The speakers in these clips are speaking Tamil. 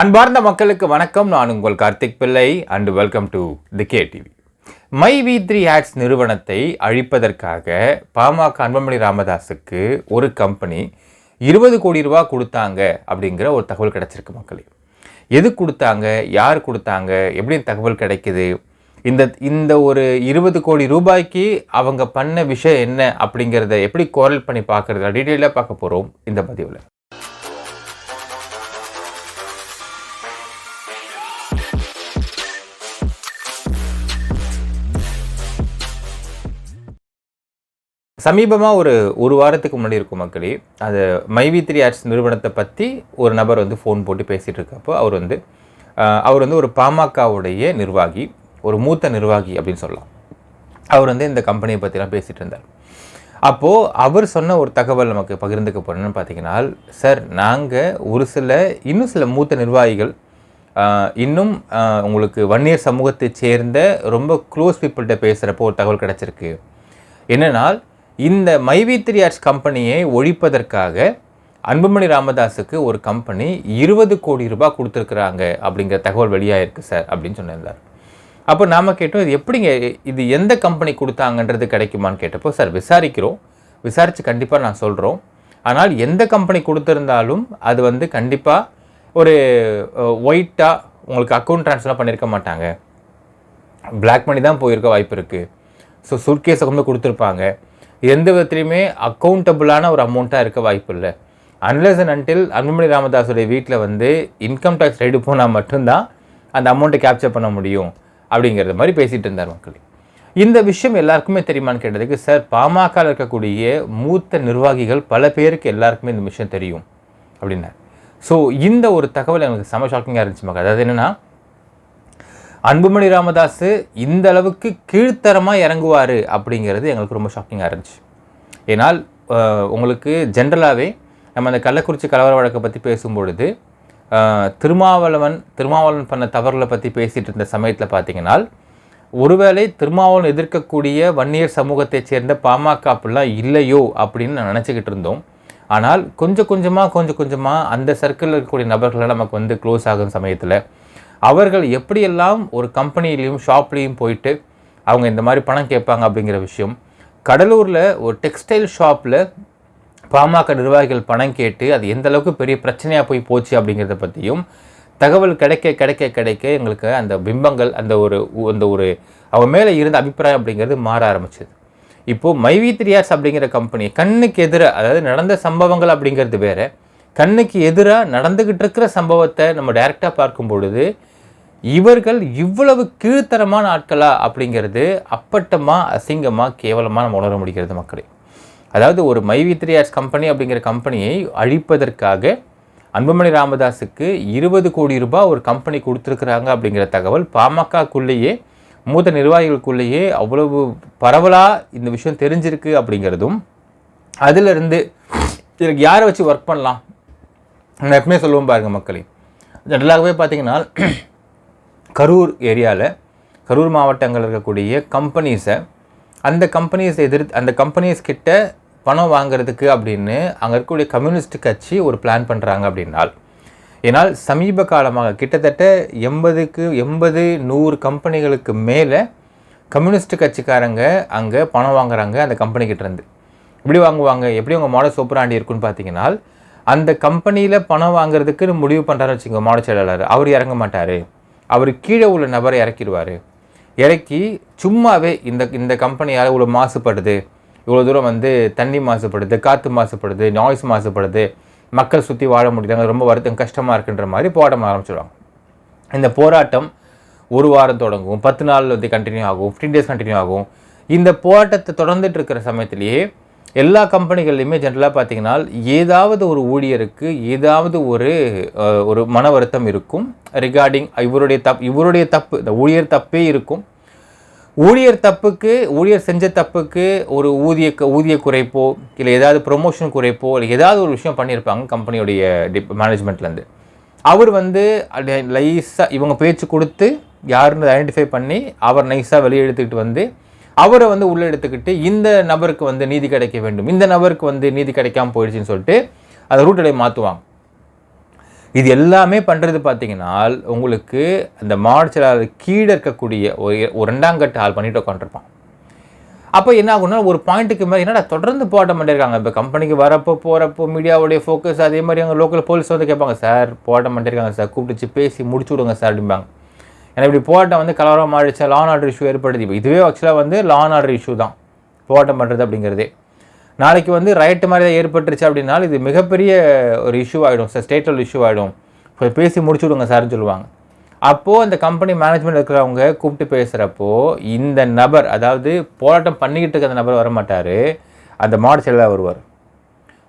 அன்பார்ந்த மக்களுக்கு வணக்கம். நான் உங்கள் Karthik Pillai and welcome to the KTV. MyV3 ads நிறுவனத்தை அழிப்பதற்காக பாமக அன்புமணி ராமதாஸுக்கு ஒரு கம்பெனி 20 கோடி ரூபாய் கொடுத்தாங்க அப்படிங்கிற ஒரு தகவல் கிடைச்சிருக்கு மக்களே. எது கொடுத்தாங்க, யார் கொடுத்தாங்க, எப்படி தகவல் கிடைக்குது, இந்த ஒரு 20 கோடி ரூபாய்க்கு அவங்க பண்ண விஷயம் என்ன அப்படிங்கிறத எப்படி கோரல் பண்ணி பார்க்குறத டீட்டெயிலாக பார்க்க போகிறோம் இந்த பதிவில். சமீபமாக ஒரு வாரத்துக்கு முன்னாடி இருக்கும் மக்களே, அது மை-வி3 ஆட்ஸ் நிறுவனத்தை பற்றி ஒரு நபர் ஃபோன் போட்டு பேசிகிட்டு இருக்கப்போ அவர் ஒரு பாமகவுடைய நிர்வாகி, ஒரு மூத்த நிர்வாகி அப்படின்னு சொல்லலாம். அவர் இந்த கம்பெனியை பற்றிலாம் பேசிகிட்டு இருந்தார். அப்போது அவர் சொன்ன ஒரு தகவல் நமக்கு பகிர்ந்துக்க போகிறேன்னு பார்த்தீங்கன்னா, சார் நாங்கள் இன்னும் சில மூத்த நிர்வாகிகள் இன்னும் உங்களுக்கு வன்னியர் சமூகத்தை சேர்ந்த ரொம்ப க்ளோஸ் பீப்புள்கிட்ட பேசுகிறப்போ ஒரு தகவல் கிடச்சிருக்கு. என்னென்னால், இந்த மை-வி3 ஆட்ஸ் கம்பெனியை ஒழிப்பதற்காக அன்புமணி ராமதாஸுக்கு ஒரு கம்பெனி 20 கோடி ரூபாய் கொடுத்துருக்குறாங்க அப்படிங்கிற தகவல் வெளியாகிருக்கு சார் அப்படின்னு சொன்னிருந்தார். அப்போ நாம் கேட்டோம், இது எப்படிங்க, இது எந்த கம்பெனி கொடுத்தாங்கன்றது கிடைக்குமான்னு கேட்டப்போ, சார் விசாரித்து கண்டிப்பாக நான் சொல்கிறோம். ஆனால் எந்த கம்பெனி கொடுத்துருந்தாலும் அது கண்டிப்பாக ஒரு ஒயிட்டாக உங்களுக்கு அக்கௌண்ட் ட்ரான்ஸ்ஃபர்லாம் பண்ணியிருக்க மாட்டாங்க, பிளாக் மணி தான் போயிருக்க வாய்ப்பு இருக்குது. ஸோ சூட்கேஸை கொண்டு கொடுத்துருப்பாங்க. எந்த விதத்துலையுமே அக்கௌண்டபுளான ஒரு அமௌண்ட்டாக இருக்க வாய்ப்பு இல்லை. அன்லெஸ் அண்ட் அன்டில் அன்புமணி ராமதாஸுடைய வீட்டில் இன்கம் டேக்ஸ் ரைடு போனால் மட்டும்தான் அந்த அமௌண்ட்டை கேப்சர் பண்ண முடியும் அப்படிங்கிறது மாதிரி பேசிகிட்டு இருந்தார் மக்கள். இந்த விஷயம் எல்லாருக்குமே தெரியுமான்னு கேட்டதுக்கு, சார் பாமகவில் இருக்கக்கூடிய மூத்த நிர்வாகிகள் பல பேருக்கு எல்லாருக்குமே இந்த விஷயம் தெரியும் அப்படின்னார். ஸோ இந்த ஒரு தகவல் எனக்கு செம ஷாக்கிங்காக இருந்துச்சு மக்கள். அதாவது என்னென்னா, அன்புமணி ராமதாஸ் இந்த அளவுக்கு கீழ்த்தரமாக இறங்குவார் அப்படிங்கிறது எங்களுக்கு ரொம்ப ஷாக்கிங்காக இருந்துச்சு. ஏன்னால் உங்களுக்கு ஜென்ரலாகவே நம்ம அந்த கள்ளக்குறிச்சி கலவர வழக்கை பற்றி பேசும்பொழுது திருமாவளவன் பண்ண தவறுகளை பற்றி பேசிகிட்டு இருந்த சமயத்தில் பார்த்தீங்கன்னா, ஒருவேளை திருமாவளவன் எதிர்க்கக்கூடிய வன்னியர் சமூகத்தை சேர்ந்த பாமக அப்படிலாம் இல்லையோ அப்படின்னு நான் நினச்சிக்கிட்டு இருந்தோம். ஆனால் கொஞ்சம் கொஞ்சமாக அந்த சர்க்கிளில் இருக்கக்கூடிய நபர்களால் நமக்கு க்ளோஸ் ஆகும் சமயத்தில் அவர்கள் எப்படியெல்லாம் ஒரு கம்பெனிலையும் ஷாப்லேயும் போயிட்டு அவங்க இந்த மாதிரி பணம் கேட்பாங்க அப்படிங்கிற விஷயம், கடலூரில் ஒரு டெக்ஸ்டைல் ஷாப்பில் பாமக நிர்வாகிகள் பணம் கேட்டு அது எந்த அளவுக்கு பெரிய பிரச்சனையாக போய் போச்சு அப்படிங்கிறத பற்றியும் தகவல் கிடைக்க எங்களுக்கு அந்த பிம்பங்கள் அந்த ஒரு அவங்க மேலே இருந்த அபிப்பிராயம் அப்படிங்கிறது மாற ஆரம்பிச்சது. இப்போது மை-வி3 ஆட்ஸ் அப்படிங்கிற கம்பெனி கண்ணுக்கு எதிராக, அதாவது நடந்த சம்பவங்கள் அப்படிங்கிறது வேறு, கண்ணுக்கு எதிராக நடந்துக்கிட்டு இருக்கிற சம்பவத்தை நம்ம டைரெக்டாக பார்க்கும் பொழுது இவர்கள் இவ்வளவு கீழ்த்தரமான ஆட்களா அப்படிங்கிறது அப்பட்டமாக, அசிங்கமாக, கேவலமாக நம்ம உணர முடிகிறது மக்களே. அதாவது ஒரு மை-வி3 ஆட்ஸ் கம்பெனி அப்படிங்கிற கம்பெனியை அழிப்பதற்காக அன்புமணி ராமதாஸுக்கு 20 கோடி ரூபாய் ஒரு கம்பெனி கொடுத்துருக்குறாங்க அப்படிங்கிற தகவல் பாமகக்குள்ளேயே மூத்த நிர்வாகிகளுக்குள்ளேயே அவ்வளவு பரவலாக இந்த விஷயம் தெரிஞ்சிருக்கு அப்படிங்கிறதும், அதிலிருந்து இதுக்கு யாரை வச்சு ஒர்க் பண்ணலாம் நான் எப்பவுமே சொல்லுவோம் பாருங்கள் மக்களே. ஜென்ரலாகவே பார்த்தீங்கன்னா, கரூர் ஏரியாவில், கரூர் மாவட்டங்கள் இருக்கக்கூடிய கம்பெனிஸை அந்த கம்பெனிஸ் கிட்ட பணம் வாங்கிறதுக்கு அப்படின்னு அங்கே இருக்கக்கூடிய கம்யூனிஸ்ட் கட்சி ஒரு பிளான் பண்ணுறாங்க அப்படின்னால், ஏன்னால் சமீப காலமாக கிட்டத்தட்ட 80-100 கம்பெனிகளுக்கு மேலே கம்யூனிஸ்ட் கட்சிக்காரங்க அங்கே பணம் வாங்குறாங்க அந்த கம்பெனிக்கிட்ட இருந்து. எப்படி வாங்குவாங்க, எப்படி உங்கள் மாடல் ஆண்டி இருக்குன்னு பார்த்தீங்கன்னா, அந்த கம்பெனியில் பணம் வாங்குறதுக்கு முடிவு பண்ணுறாருன்னு வச்சுக்கோங்க மாடல் செயலாளர், அவர் இறங்க மாட்டார், அவர் கீழே உள்ள நபரை இறக்கிடுவார். இறக்கி சும்மாவே இந்த கம்பெனியால் இவ்வளோ மாசுபடுது, இவ்வளோ தூரம் தண்ணி மாசுபடுது, காற்று மாசுபடுது, நாய்ஸ் மாசுபடுது, மக்கள் சுற்றி வாழ முடியல, ரொம்ப வருத்தம் கஷ்டமாக இருக்குன்ற மாதிரி போராட்டம் ஆரம்பிச்சிடுவாங்க. இந்த போராட்டம் ஒரு வாரம் தொடங்கும், 10 நாள் கண்டினியூ ஆகும், 15 days கண்டினியூ ஆகும். இந்த போராட்டத்தை தொடர்ந்துட்டு இருக்கிற சமயத்திலேயே எல்லா கம்பெனிகள்லையுமே ஜென்ரலாக பார்த்தீங்கன்னா ஏதாவது ஒரு ஊழியருக்கு ஏதாவது ஒரு மன வருத்தம் இருக்கும் ரிகார்டிங் இவருடைய தப்பு, இந்த ஊழியர் தப்பே இருக்கும். ஊழியர் செஞ்ச தப்புக்கு ஒரு ஊதிய குறைப்போ இல்லை ஏதாவது ப்ரொமோஷன் குறைப்போ இல்லை ஏதாவது ஒரு விஷயம் பண்ணியிருப்பாங்க கம்பெனியோடைய மேனேஜ்மெண்ட்லேருந்து. அவர் லைஸாக இவங்க பேச்சு கொடுத்து யாருன்னு ஐடென்டிஃபை பண்ணி அவர் நைஸாக வெளியே எடுத்துக்கிட்டு அவரை உள்ளே எடுத்துக்கிட்டு இந்த நபருக்கு நீதி கிடைக்க வேண்டும், இந்த நபருக்கு நீதி கிடைக்காமல் போயிடுச்சுன்னு சொல்லிட்டு அதை ரூட்டை மாற்றுவாங்க. இது எல்லாமே பண்ணுறது பார்த்தீங்கன்னா உங்களுக்கு அந்த மாவட்ட செயலாளர் கீழே இருக்கக்கூடிய ஒரு 2ஆம் கட்ட ஆள் பண்ணிட்டு உட்காந்துருப்பான். அப்போ என்ன ஆகும்னா ஒரு பாயிண்ட்டுக்கு மேலே என்னடா தொடர்ந்து போராட்டம் பண்ணியிருக்காங்க. இப்போ கம்பெனிக்கு வரப்போ போகிறப்போ மீடியாவுடைய ஃபோக்கஸ் அதே மாதிரி அங்கே லோக்கல் போலீஸ் வந்து கேட்பாங்க, சார் போராட்டம் பண்ணியிருக்காங்க சார், கூப்பிட்டு பேசி முடிச்சு விடுங்க சார் அப்படிம்பாங்க. ஏன்னா இப்படி போராட்டம் வந்து கலவரம் ஆகிடுச்சா லா அண்ட் ஆர்டர் இஷ்யூ ஏற்படுது. இப்போ இதுவே ஆக்சுவலாக வந்து லா அண்ட் ஆர்டர் இஷ்யூ தான் போராட்டம் பண்ணுறது அப்படிங்கிறதே. நாளைக்கு வந்து ரைட்டு மாதிரி தான் ஏற்பட்டுருச்சு அப்படின்னா இது மிகப்பெரிய ஒரு இஷ்யூ ஆகிடும் சார், ஸ்டேட் லெவல் இஷ்யூ ஆகிடும், இப்போ பேசி முடிச்சு விடுங்க சார்னு சொல்லுவாங்க. அப்போது அந்த கம்பெனி மேனேஜ்மெண்ட் இருக்கிறவங்க கூப்பிட்டு பேசுகிறப்போ இந்த நபர், அதாவது போராட்டம் பண்ணிக்கிட்டு இருக்க அந்த நபர் வரமாட்டார், அந்த மாவட்ட செயலாளர் வருவார்.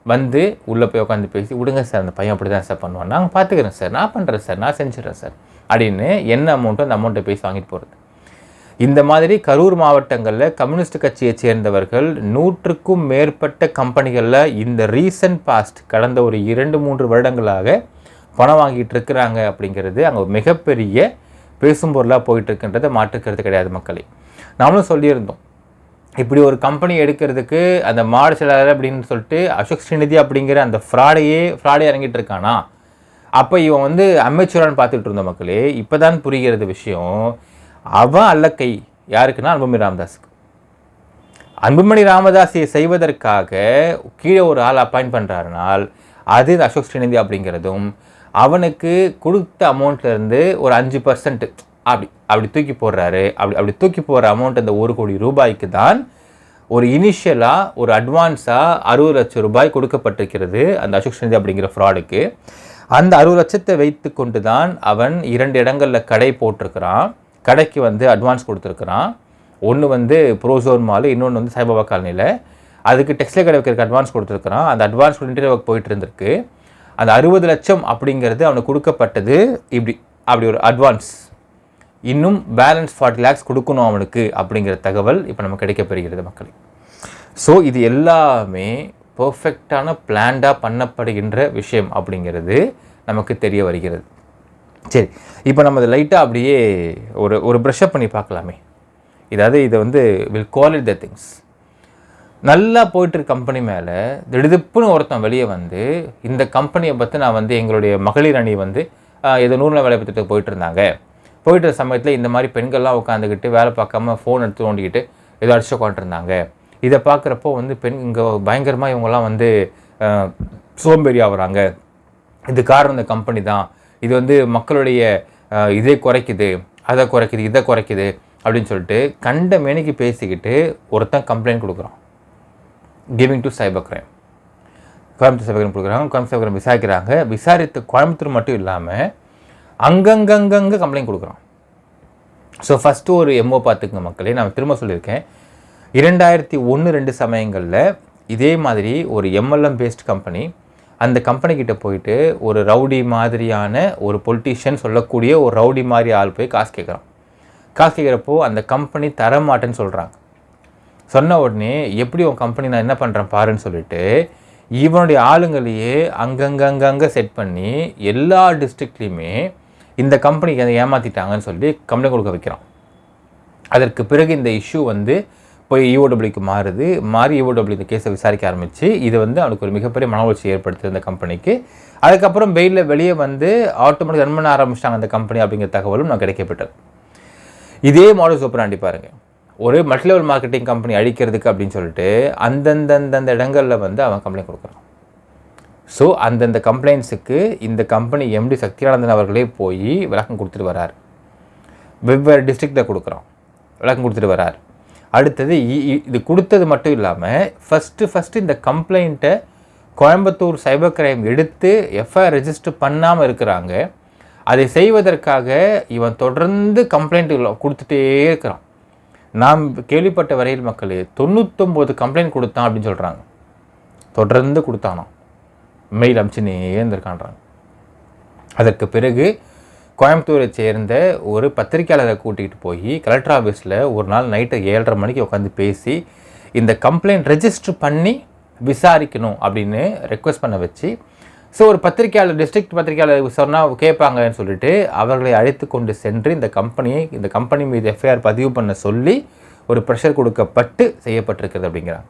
வந்து உள்ளே போய் உட்காந்து பேசி விடுங்க சார், அந்த பையன் அப்படி தான் சார் பண்ணுவான், நாங்கள் பார்த்துக்கிறேன் சார், நான் பண்ணுறேன் சார், நான் செஞ்சிடறேன் சார் அப்படின்னு என்ன அமௌண்ட்டோ அந்த அமௌண்ட்டை பேசி வாங்கிட்டு போகிறது. இந்த மாதிரி கரூர் மாவட்டங்களில் கம்யூனிஸ்ட் கட்சியை சேர்ந்தவர்கள் 100க்கும் மேற்பட்ட கம்பெனிகளில் இந்த ரீசன்ட் பாஸ்ட் கடந்த ஒரு 2-3 வருடங்களாக பணம் வாங்கிட்டு இருக்கிறாங்க அப்படிங்கிறது அங்கே மிகப்பெரிய பேசும் பொருளாக போயிட்டுருக்குன்றதை மாற்றுக்கிறது கிடையாது மக்களே. நாமளும் சொல்லியிருந்தோம், இப்படி ஒரு கம்பெனி எடுக்கிறதுக்கு அந்த மாவட்ட செயலாளர் அப்படின்னு சொல்லிட்டு அசோக் ஸ்ரீநிதி அப்படிங்கிற அந்த ஃப்ராடே இறங்கிட்டு இருக்கானா, அப்போ இவன் வந்து அமெச்சூரான்னு பார்த்துட்டு இருந்தோம் மக்களே. இப்போ தான் புரிகிறது விஷயம். அவன் அல்லக்கை யாருக்குன்னா அன்புமணி ராமதாஸுக்கு. அன்புமணி ராமதாஸை செய்வதற்காக கீழே ஒரு ஆள் அப்பாயிண்ட் பண்ணுறாருனால் அது அசோக் ஸ்ரீநிதி அப்படிங்கிறதும் அவனுக்கு கொடுத்த அமௌண்ட்லேருந்து ஒரு 5% அப்படி தூக்கி போடுறாரு. அப்படி தூக்கி போடுற அமௌண்ட் அந்த 1 கோடி ரூபாய்க்கு தான் ஒரு இனிஷியலாக ஒரு அட்வான்ஸாக 60 லட்சம் ரூபாய் கொடுக்கப்பட்டிருக்கிறது அந்த அசோக் ஸ்ரீநிதி அப்படிங்கிற ஃப்ராடுக்கு. அந்த 60 லட்சத்தை வைத்து கொண்டு தான் அவன் 2 இடங்களில் கடை போட்டிருக்கிறான். கடைக்கு வந்து அட்வான்ஸ் கொடுத்துருக்குறான். ஒன்று வந்து ப்ரோசோன் மால், இன்னொன்று வந்து சாய்பாபா காலனியில். அதுக்கு டெக்ஸ்டைல் கடை வைக்கிறதுக்கு அட்வான்ஸ் கொடுத்துருக்குறான். அந்த அட்வான்ஸ் இன்டீரியர் ஒர்க் போயிட்டு இருந்திருக்கு. அந்த 60 லட்சம் அப்படிங்கிறது அவனுக்கு கொடுக்கப்பட்டது அப்படி ஒரு அட்வான்ஸ். இன்னும் பேலன்ஸ் 40 lakhs கொடுக்கணும் அவனுக்கு அப்படிங்கிற தகவல் இப்போ நமக்கு கிடைக்கப்பெறுகிறது மக்களே. ஸோ இது எல்லாமே பர்ஃபெக்டான பிளான்டாக பண்ணப்படுகின்ற விஷயம் அப்படிங்கிறது நமக்கு தெரிய வருகிறது. சரி, இப்போ நம்ம அதை லைட்டாக அப்படியே ஒரு ப்ரஷ்அப் பண்ணி பார்க்கலாமே. இதை வந்து will call it the things. நல்லா போயிட்டுருக்கு கம்பெனி மேலே திடுப்புன்னு ஒருத்தன் வெளியே வந்து இந்த கம்பெனியை பற்றி நான் வந்து எங்களுடைய மகளிர் அணி வந்து ஏதோ 100 வேலை பத்திரத்துக்கு போயிட்டு சமயத்தில் இந்த மாதிரி பெண்கள்லாம் உட்காந்துக்கிட்டு வேலை பார்க்காம ஃபோன் எடுத்து நோண்டிக்கிட்டு ஏதோ அடிச்சு உட்காந்துருந்தாங்க. இதை பார்க்குறப்போ வந்து இங்கே பயங்கரமாக இவங்கெல்லாம் வந்து சோம்பேறி ஆகுறாங்க, இது காரணம் இந்த கம்பெனி தான், இது வந்து மக்களுடைய இதை குறைக்குது, அதை குறைக்குது, இதை குறைக்குது அப்படின்னு சொல்லிட்டு கண்ட மேனிக்கு பேசிக்கிட்டு ஒருத்தன் கம்ப்ளைண்ட் கொடுக்குறான். Giving to cyber crime. Coimbatore cyber crime கொடுக்குறாங்க. கோயம்புத்தூர் சைபர் கிரைம் விசாரிக்கிறாங்க. விசாரித்து கோயம்புத்தூர் மட்டும் இல்லாமல் அங்கங்கே கம்ப்ளைண்ட் கொடுக்குறான். ஸோ ஃபஸ்ட்டு ஒரு எம்ஓ பார்த்துக்குங்க மக்களே. நான் திரும்ப சொல்லியிருக்கேன், 2001-2 சமயங்களில் இதே மாதிரி ஒரு எம்எல்எம் பேஸ்ட் கம்பெனி அந்த கம்பெனிக்கிட்ட போயிட்டு ஒரு ரவுடி மாதிரியான ஒரு பொலிட்டீஷியன் சொல்லக்கூடிய ஒரு ரவுடி மாதிரி ஆள் போய் காசு கேட்குறான். காசு கேட்குறப்போ அந்த கம்பெனி தரமாட்டேன்னு சொல்கிறாங்க. சொன்ன உடனே எப்படி உன் கம்பெனி நான் என்ன பண்ணுறேன் பாருன்னு சொல்லிட்டு இவனுடைய ஆளுங்களையே அங்கங்கே செட் பண்ணி எல்லா டிஸ்ட்ரிக்ட்லேயுமே இந்த கம்பெனிக்கு அதை ஏமாற்றிட்டாங்கன்னு சொல்லி கம்ப்ளைண்ட் கொடுக்க வைக்கிறான். அதற்கு பிறகு இந்த இஷ்யூ வந்து போய் இஓடபிள்யூக்கு மாறி இஓடபிள்யூ இந்த கேஸை விசாரிக்க ஆரம்பித்து இது வந்து அவனுக்கு ஒரு மிகப்பெரிய மன உளைச்சி ஏற்படுத்துது இந்த கம்பெனிக்கு. அதுக்கப்புறம் பெயிலில் வெளியே வந்து ஆட்டோமேட்டிக் ரன் பண்ண ஆரம்பிச்சிட்டாங்க அந்த கம்பெனி அப்படிங்கிற தகவலும் நான் கிடைக்கப்பட்டது. இதே மாடல் ஆப்பரண்டி பாருங்கள், ஒரு மல்டி லெவல் மார்க்கெட்டிங் கம்பெனி அழிக்கிறதுக்கு அப்படின்னு சொல்லிட்டு அந்தந்த இடங்களில் வந்து அவன் கம்ப்ளைண்ட் கொடுக்குறான். ஸோ அந்தந்த கம்ப்ளைண்ட்ஸுக்கு இந்த கம்பெனி எம்டி சக்தியானந்தன் அவர்களே போய் விளக்கம் கொடுத்துட்டு வரார். வெவ்வேறு டிஸ்ட்ரிக்டில் விளக்கம் கொடுத்துட்டு வரார். அடுத்தது இது கொடுத்தது மட்டும் இல்லாமல் ஃபஸ்ட்டு இந்த கம்ப்ளைண்ட்டை கோயம்புத்தூர் சைபர் கிரைம் எடுத்து எஃப்ஐஆர் ரெஜிஸ்டர் பண்ணாமல் இருக்கிறாங்க. அதை செய்வதற்காக இவன் தொடர்ந்து கம்ப்ளைண்ட் கொடுத்துட்டே இருக்கிறான். நாம் கேள்விப்பட்ட வரையில் மக்களே 99 கம்ப்ளைண்ட் கொடுத்தான் அப்படின்னு சொல்கிறாங்க. தொடர்ந்து கொடுத்தானோ மெயில் அனுப்பிச்சுன்னே இருந்திருக்கான்றாங்க. அதற்கு பிறகு கோயம்புத்தூரை சேர்ந்த ஒரு பத்திரிக்கையாளரை கூட்டிகிட்டு போய் கலெக்டர் ஆஃபீஸில் ஒரு நாள் நைட்டு 7:30 மணிக்கு உட்காந்து பேசி இந்த கம்ப்ளைண்ட் ரெஜிஸ்டர் பண்ணி விசாரிக்கணும் அப்படின்னு ரெக்வஸ்ட் பண்ண வச்சு, ஸோ ஒரு பத்திரிக்கையாளர் டிஸ்ட்ரிக்ட் பத்திரிக்கையாளர் சொன்னால் கேட்பாங்கன்னு சொல்லிட்டு அவர்களை அழைத்து கொண்டு சென்று இந்த கம்பெனி மீது எஃப்ஐஆர் பதிவு பண்ண சொல்லி ஒரு ப்ரெஷர் கொடுக்கப்பட்டு செய்யப்பட்டிருக்கிறது அப்படிங்கிறாங்க.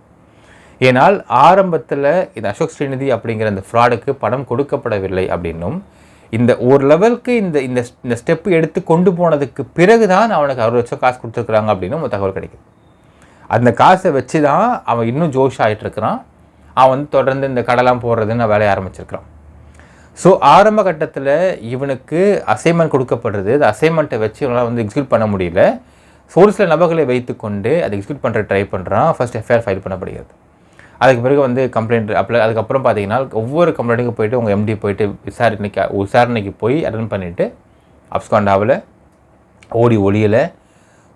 ஏனால் ஆரம்பத்தில் இந்த அசோக் ஸ்ரீநிதி அப்படிங்கிற அந்த ஃப்ராடுக்கு பணம் கொடுக்கப்படவில்லை அப்படின்னும் இந்த ஒரு லெவலுக்கு இந்த இந்த இந்த ஸ்டெப்பு எடுத்து கொண்டு போனதுக்கு பிறகு தான் அவனுக்கு 60 லட்சம் காசு கொடுத்துருக்குறாங்க அப்படின்னு ஒரு தகவல் கிடைக்குது. அந்த காசை வச்சு தான் அவன் இன்னும் ஜோஷ் ஆகிட்டுருக்கிறான். அவன் வந்து தொடர்ந்து இந்த கடலாம் போடுறதுன்னு வேலையை ஆரம்பிச்சிருக்கிறான். ஸோ ஆரம்ப கட்டத்தில் இவனுக்கு அசைன்மெண்ட் கொடுக்கப்படுறது. அந்த அசைன்மெண்ட்டை வச்சு இவனால் வந்து எக்ஸிக்யூட் பண்ண முடியல. ஒரு சில நபர்களை வைத்துக்கொண்டு அதை எக்ஸிக்யூட் பண்ணுற ட்ரை பண்ணுறான். ஃபர்ஸ்ட் எஃப்ஐஆர் ஃபைல் பண்ணப்படுகிறது. அதுக்கு பிறகு வந்து கம்ப்ளைண்ட் அதுக்கப்புறம் பார்த்தீங்கன்னா ஒவ்வொரு கம்ப்ளைண்ட்டுக்கும் போய்ட்டு உங்கள் எம்டி போய்ட்டு விசாரணைக்கு போய் அட்டன் பண்ணிவிட்டு அப்ஸ்காண்டாவில் ஓடி ஒளியலை.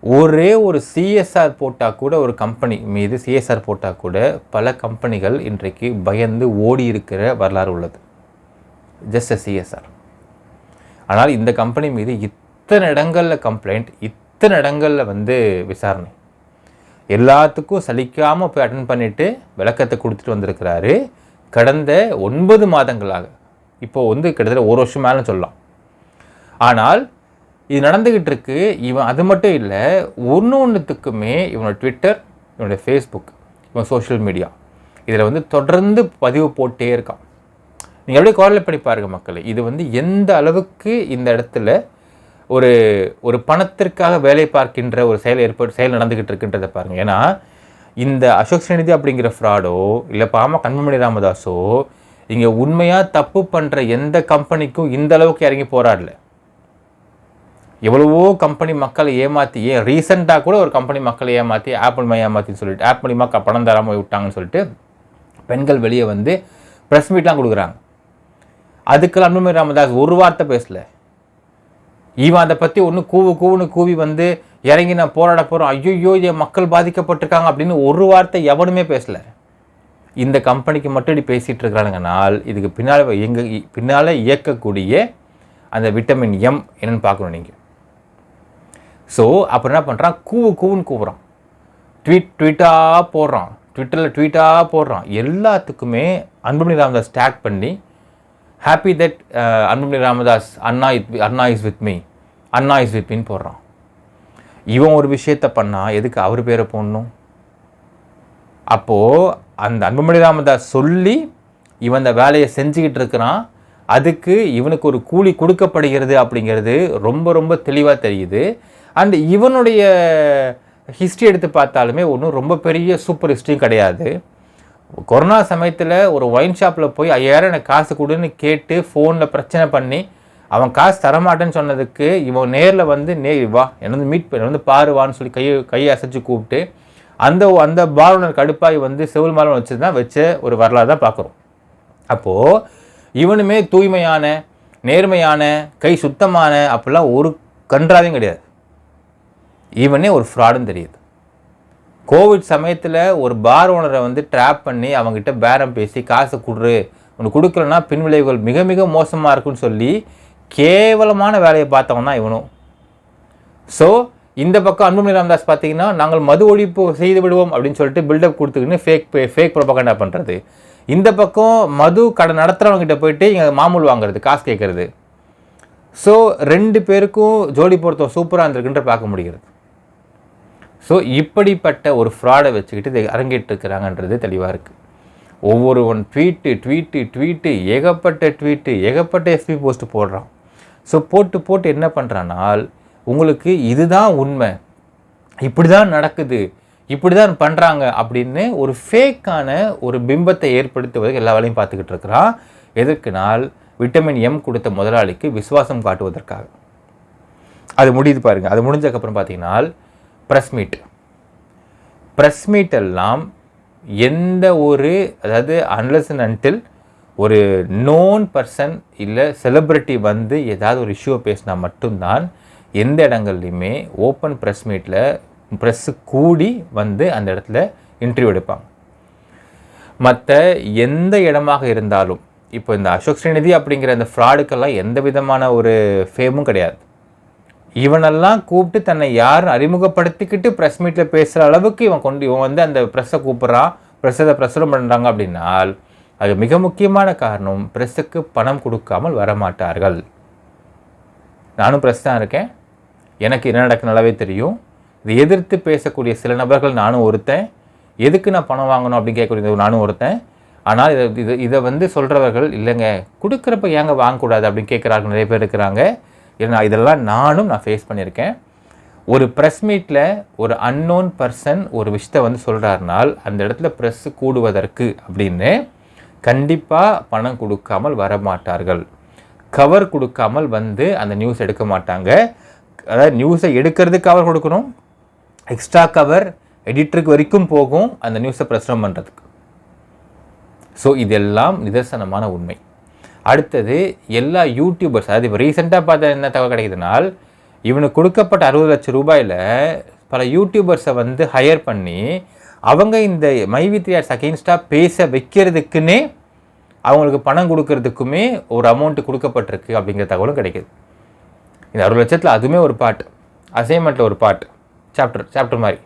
ஒரே ஒரு சிஎஸ்ஆர் போட்டால் கூட ஒரு கம்பெனி மீது சிஎஸ்ஆர் போட்டால் கூட பல கம்பெனிகள் இன்றைக்கு பயந்து ஓடி இருக்கிற வரலாறு உள்ளது. Just a CSR. ஆனால் இந்த கம்பெனி மீது இத்தனை இடங்களில் கம்ப்ளைண்ட், இத்தனை இடங்களில் வந்து விசாரணை, எல்லாத்துக்கும் சலிக்காமல் போய் அட்டன் பண்ணிவிட்டு விளக்கத்தை கொடுத்துட்டு வந்திருக்கிறாரு. கடந்த 9 மாதங்களாக, இப்போது வந்து கிட்டத்தட்ட 1 வருஷம் மேலே சொல்லலாம். ஆனால் இது நடந்துக்கிட்டு இருக்கு. இவன் அது மட்டும் இல்லை, ஒன்றுத்துக்குமே இவனோட ட்விட்டர், இவனோட ஃபேஸ்புக், இவன் சோஷியல் மீடியா இதில் வந்து தொடர்ந்து பதிவு போட்டே இருக்கான். நீங்கள் அப்படியே குரல் பண்ணி பாருங்கள் மக்களே. இது வந்து எந்த அளவுக்கு இந்த இடத்துல ஒரு ஒரு பணத்திற்காக வேலை பார்க்கின்ற ஒரு செயல் நடந்துக்கிட்டு இருக்குன்றதை பாருங்கள். ஏன்னா இந்த அசோக் ஸ்ரீநிதி அப்படிங்கிற ஃப்ராடோ இல்லை கண்மணி ராமதாஸோ இங்கே உண்மையாக தப்பு பண்ணுற எந்த கம்பெனிக்கும் இந்த அளவுக்கு இறங்கி போராடல. எவ்வளவோ கம்பெனி மக்களை ஏமாற்றி, ரீசெண்டாக கூட ஒரு கம்பெனி மக்களை ஏமாற்றி ஆப்பிள் ஏமாற்றின்னு சொல்லிட்டு ஆப்பிள் மூலமாக பணம் தராமல் விட்டாங்கன்னு சொல்லிட்டு பெண்கள் வெளியே வந்து ப்ரெஸ் மீட்லாம் கொடுக்குறாங்க. அதுக்கெல்லாம் கண்மணி ராமதாஸ் ஒரு வார்த்தை பேசலை. இவன் அதை பற்றி ஒன்று கூவுன்னு கூவி வந்து இறங்கி நான் போராட போகிறோம், ஐயோ என் மக்கள் பாதிக்கப்பட்டிருக்காங்க அப்படின்னு ஒரு வார்த்தை எவனுமே பேசலை. இந்த கம்பெனிக்கு மட்டும் இப்படி பேசிகிட்டு இருக்கிறானுங்கனால் இதுக்கு பின்னால் இயக்கக்கூடிய அந்த விட்டமின் எம் என்னென்னு பார்க்கணும் நீங்கள். ஸோ அப்போ என்ன பண்ணுறான், கூவுன்னு கூவுறான், ட்வீட்டாக போடுறான், ட்விட்டரில் ட்வீட்டாக போடுறான். எல்லாத்துக்குமே அன்புமணி ராமதாஸ் டேக் பண்ணி ஹாப்பி தட் அன்புமணி ராமதாஸ் அண்ணா இஸ் வித் மீன்னு போடுறான். இவன் ஒரு விஷயத்தை பண்ணால் எதுக்கு அவர் பேரை போடணும்? அப்போது அந்த அன்புமணி ராமதாஸ் சொல்லி இவன் அந்த வேலையை செஞ்சுக்கிட்டு இருக்கிறான். அதுக்கு இவனுக்கு ஒரு கூலி கொடுக்கப்படுகிறது அப்படிங்கிறது ரொம்ப ரொம்ப தெளிவாக தெரியுது. அண்ட் இவனுடைய ஹிஸ்ட்ரி எடுத்து பார்த்தாலுமே ஒன்றும் ரொம்ப பெரிய சூப்பர் ஹிஸ்ட்ரியும் கிடையாது. கொரோனா சமயத்தில் ஒரு ஒயின் ஷாப்பில் போய் 5000 எனக்கு காசு கொடுன்னு கேட்டு ஃபோனில் பிரச்சனை பண்ணி அவன் காசு தரமாட்டேன்னு சொன்னதுக்கு இவன் நேரில் வந்து வா என்னை வந்து மீட் பண்ணி வந்து பாருவான்னு சொல்லி கையை அசைச்சு கூப்பிட்டு அந்த பாலுனர் கடுப்பாய் வந்து செவில் மாலம் வச்ச ஒரு வரலாறு தான் பார்க்குறோம். அப்போது இவனுமே தூய்மையான, நேர்மையான, கை சுத்தமான அப்படிலாம் ஒரு கன்றாவையும் கிடையாது. இவனே ஒரு ஃப்ராடுன்னு தெரியுது. கோவிட் சமயத்தில் ஒரு பார் ஓனரை வந்து ட்ராப் பண்ணி அவங்ககிட்ட பேரம் பேசி காசு உனக்கு கொடுக்கலன்னா பின்விளைவுகள் மிக மிக மோசமாக இருக்குன்னு சொல்லி கேவலமான வேலையை பார்த்தவன் தான் இவனும். ஸோ இந்த பக்கம் அன்புமணி ராமதாஸ் பார்த்தீங்கன்னா நாங்கள் மது ஒழிப்பு செய்து விடுவோம் அப்படின்னு சொல்லிட்டு பில்டப் கொடுத்துக்கின்னு ஃபேக் ப்ரொபகண்டா பண்ணுறது. இந்த பக்கம் மது கடை நடத்துகிறவங்ககிட்ட போயிட்டு இங்கே மாமூல் வாங்குறது, காசு கேட்குறது. ஸோ 2 பேருக்கும் ஜோடி பொருத்தம் சூப்பராக இருந்திருக்குன்ற பார்க்க முடிகிறது. ஸோ இப்படிப்பட்ட ஒரு ஃப்ராடை வச்சுக்கிட்டு இதை அரங்கேற்றிருக்கிறாங்கன்றது தெளிவாக இருக்குது. ஒவ்வொருவன் ட்வீட்டு ஏகப்பட்ட எஃபி போஸ்ட்டு போடுறான். ஸோ போட்டு என்ன பண்ணுறானால் உங்களுக்கு இதுதான் உண்மை, இப்படி தான் நடக்குது, இப்படி தான் பண்ணுறாங்க அப்படின்னு ஒரு ஃபேக்கான ஒரு பிம்பத்தை ஏற்படுத்துவதற்கு எல்லா வேலையும் பார்த்துக்கிட்டு இருக்கிறான். எதற்குனால் விட்டமின் எம் கொடுத்த முதலாளிக்கு விசுவாசம் காட்டுவதற்காக. அது முடியுது பாருங்கள். அது முடிஞ்சதுக்கப்புறம் பார்த்தீங்கன்னா ப்ரெஸ் மீட் எல்லாம் எந்த ஒரு அதாவது அன்லெஸ் அண்ட் அன்டில் ஒரு நோன் பர்சன் இல்லை செலிப்ரிட்டி வந்து ஏதாவது ஒரு இஷ்யூவை பேசினா மட்டும்தான் எந்த இடங்கள்லையுமே ஓப்பன் ப்ரெஸ் மீட்டில் ப்ரெஸ்ஸு கூடி வந்து அந்த இடத்துல இன்டர்வியூ எடுப்பாங்க. மற்ற எந்த இடமாக இருந்தாலும் இப்போ இந்த அசோக் ஸ்ரீநிதி அப்படிங்கிற அந்த ஃப்ராடுக்கெல்லாம் எந்த விதமான ஒரு ஃபேமும் கிடையாது. இவனெல்லாம் கூப்பிட்டு தன்னை யார் அறிமுகப்படுத்திக்கிட்டு ப்ரெஸ் மீட்டில் பேசுகிற அளவுக்கு இவன் வந்து அந்த ப்ரெஸ்ஸை கூப்பிட்றான், ப்ரெஸ்ஸை பிரசுரம் பண்ணுறாங்க அப்படின்னால் அது மிக முக்கியமான காரணம் ப்ரெஸ்ஸுக்கு பணம் கொடுக்காமல் வரமாட்டார்கள். நானும் ப்ரெஸ் தான் இருக்கேன், எனக்கு என்ன நடக்க நல்லாவே தெரியும். இதை எதிர்த்து பேசக்கூடிய சில நபர்கள் நானும் ஒருத்தன். எதுக்கு நான் பணம் வாங்கணும் அப்படின்னு கேட்கக்கூடிய நானும் ஒருத்தன். ஆனால் இதை வந்து சொல்கிறவர்கள் இல்லைங்க கொடுக்குறப்ப ஏங்க வாங்கக்கூடாது அப்படின்னு கேட்குறாங்க நிறைய பேர் இருக்கிறாங்க. ஏன்னா இதெல்லாம் நான் ஃபேஸ் பண்ணியிருக்கேன். ஒரு ப்ரெஸ் மீட்டில் ஒரு அன்னோன் பர்சன் ஒரு விஷயத்தை வந்து சொல்கிறாருனால் அந்த இடத்துல ப்ரெஸ்ஸு கூடுவதற்கு அப்படின்னு கண்டிப்பாக பணம் கொடுக்காமல் வரமாட்டார்கள். கவர் கொடுக்காமல் வந்து அந்த நியூஸ் எடுக்க மாட்டாங்க. அதாவது நியூஸை எடுக்கிறதுக்கு கவர் கொடுக்கணும், எக்ஸ்ட்ரா கவர் எடிட்டருக்கு வரைக்கும் போகும் அந்த நியூஸை பிரசுரம் பண்ணுறதுக்கு. ஸோ இதெல்லாம் நிதர்சனமான உண்மை. அடுத்தது எல்லா யூடியூபர்ஸ், அதாவது இப்போ ரீசெண்டாக பார்த்த என்ன தகவல் கிடைக்குதுனால், இவனுக்கு கொடுக்கப்பட்ட 60 லட்சம் ரூபாயில் பல யூடியூபர்ஸை வந்து ஹையர் பண்ணி அவங்க இந்த மைவி3 ஆட்ஸ் அகெயின்ஸ்டாக பேச வைக்கிறதுக்குன்னே அவங்களுக்கு பணம் கொடுக்கறதுக்குமே ஒரு அமௌண்ட்டு கொடுக்கப்பட்டிருக்கு அப்படிங்கிற தகவலும் கிடைக்கிது. இந்த 60 லட்சத்தில் அதுவுமே ஒரு பார்ட், அசைன்மெண்ட்டில் ஒரு பார்ட், சாப்டர் மாதிரி.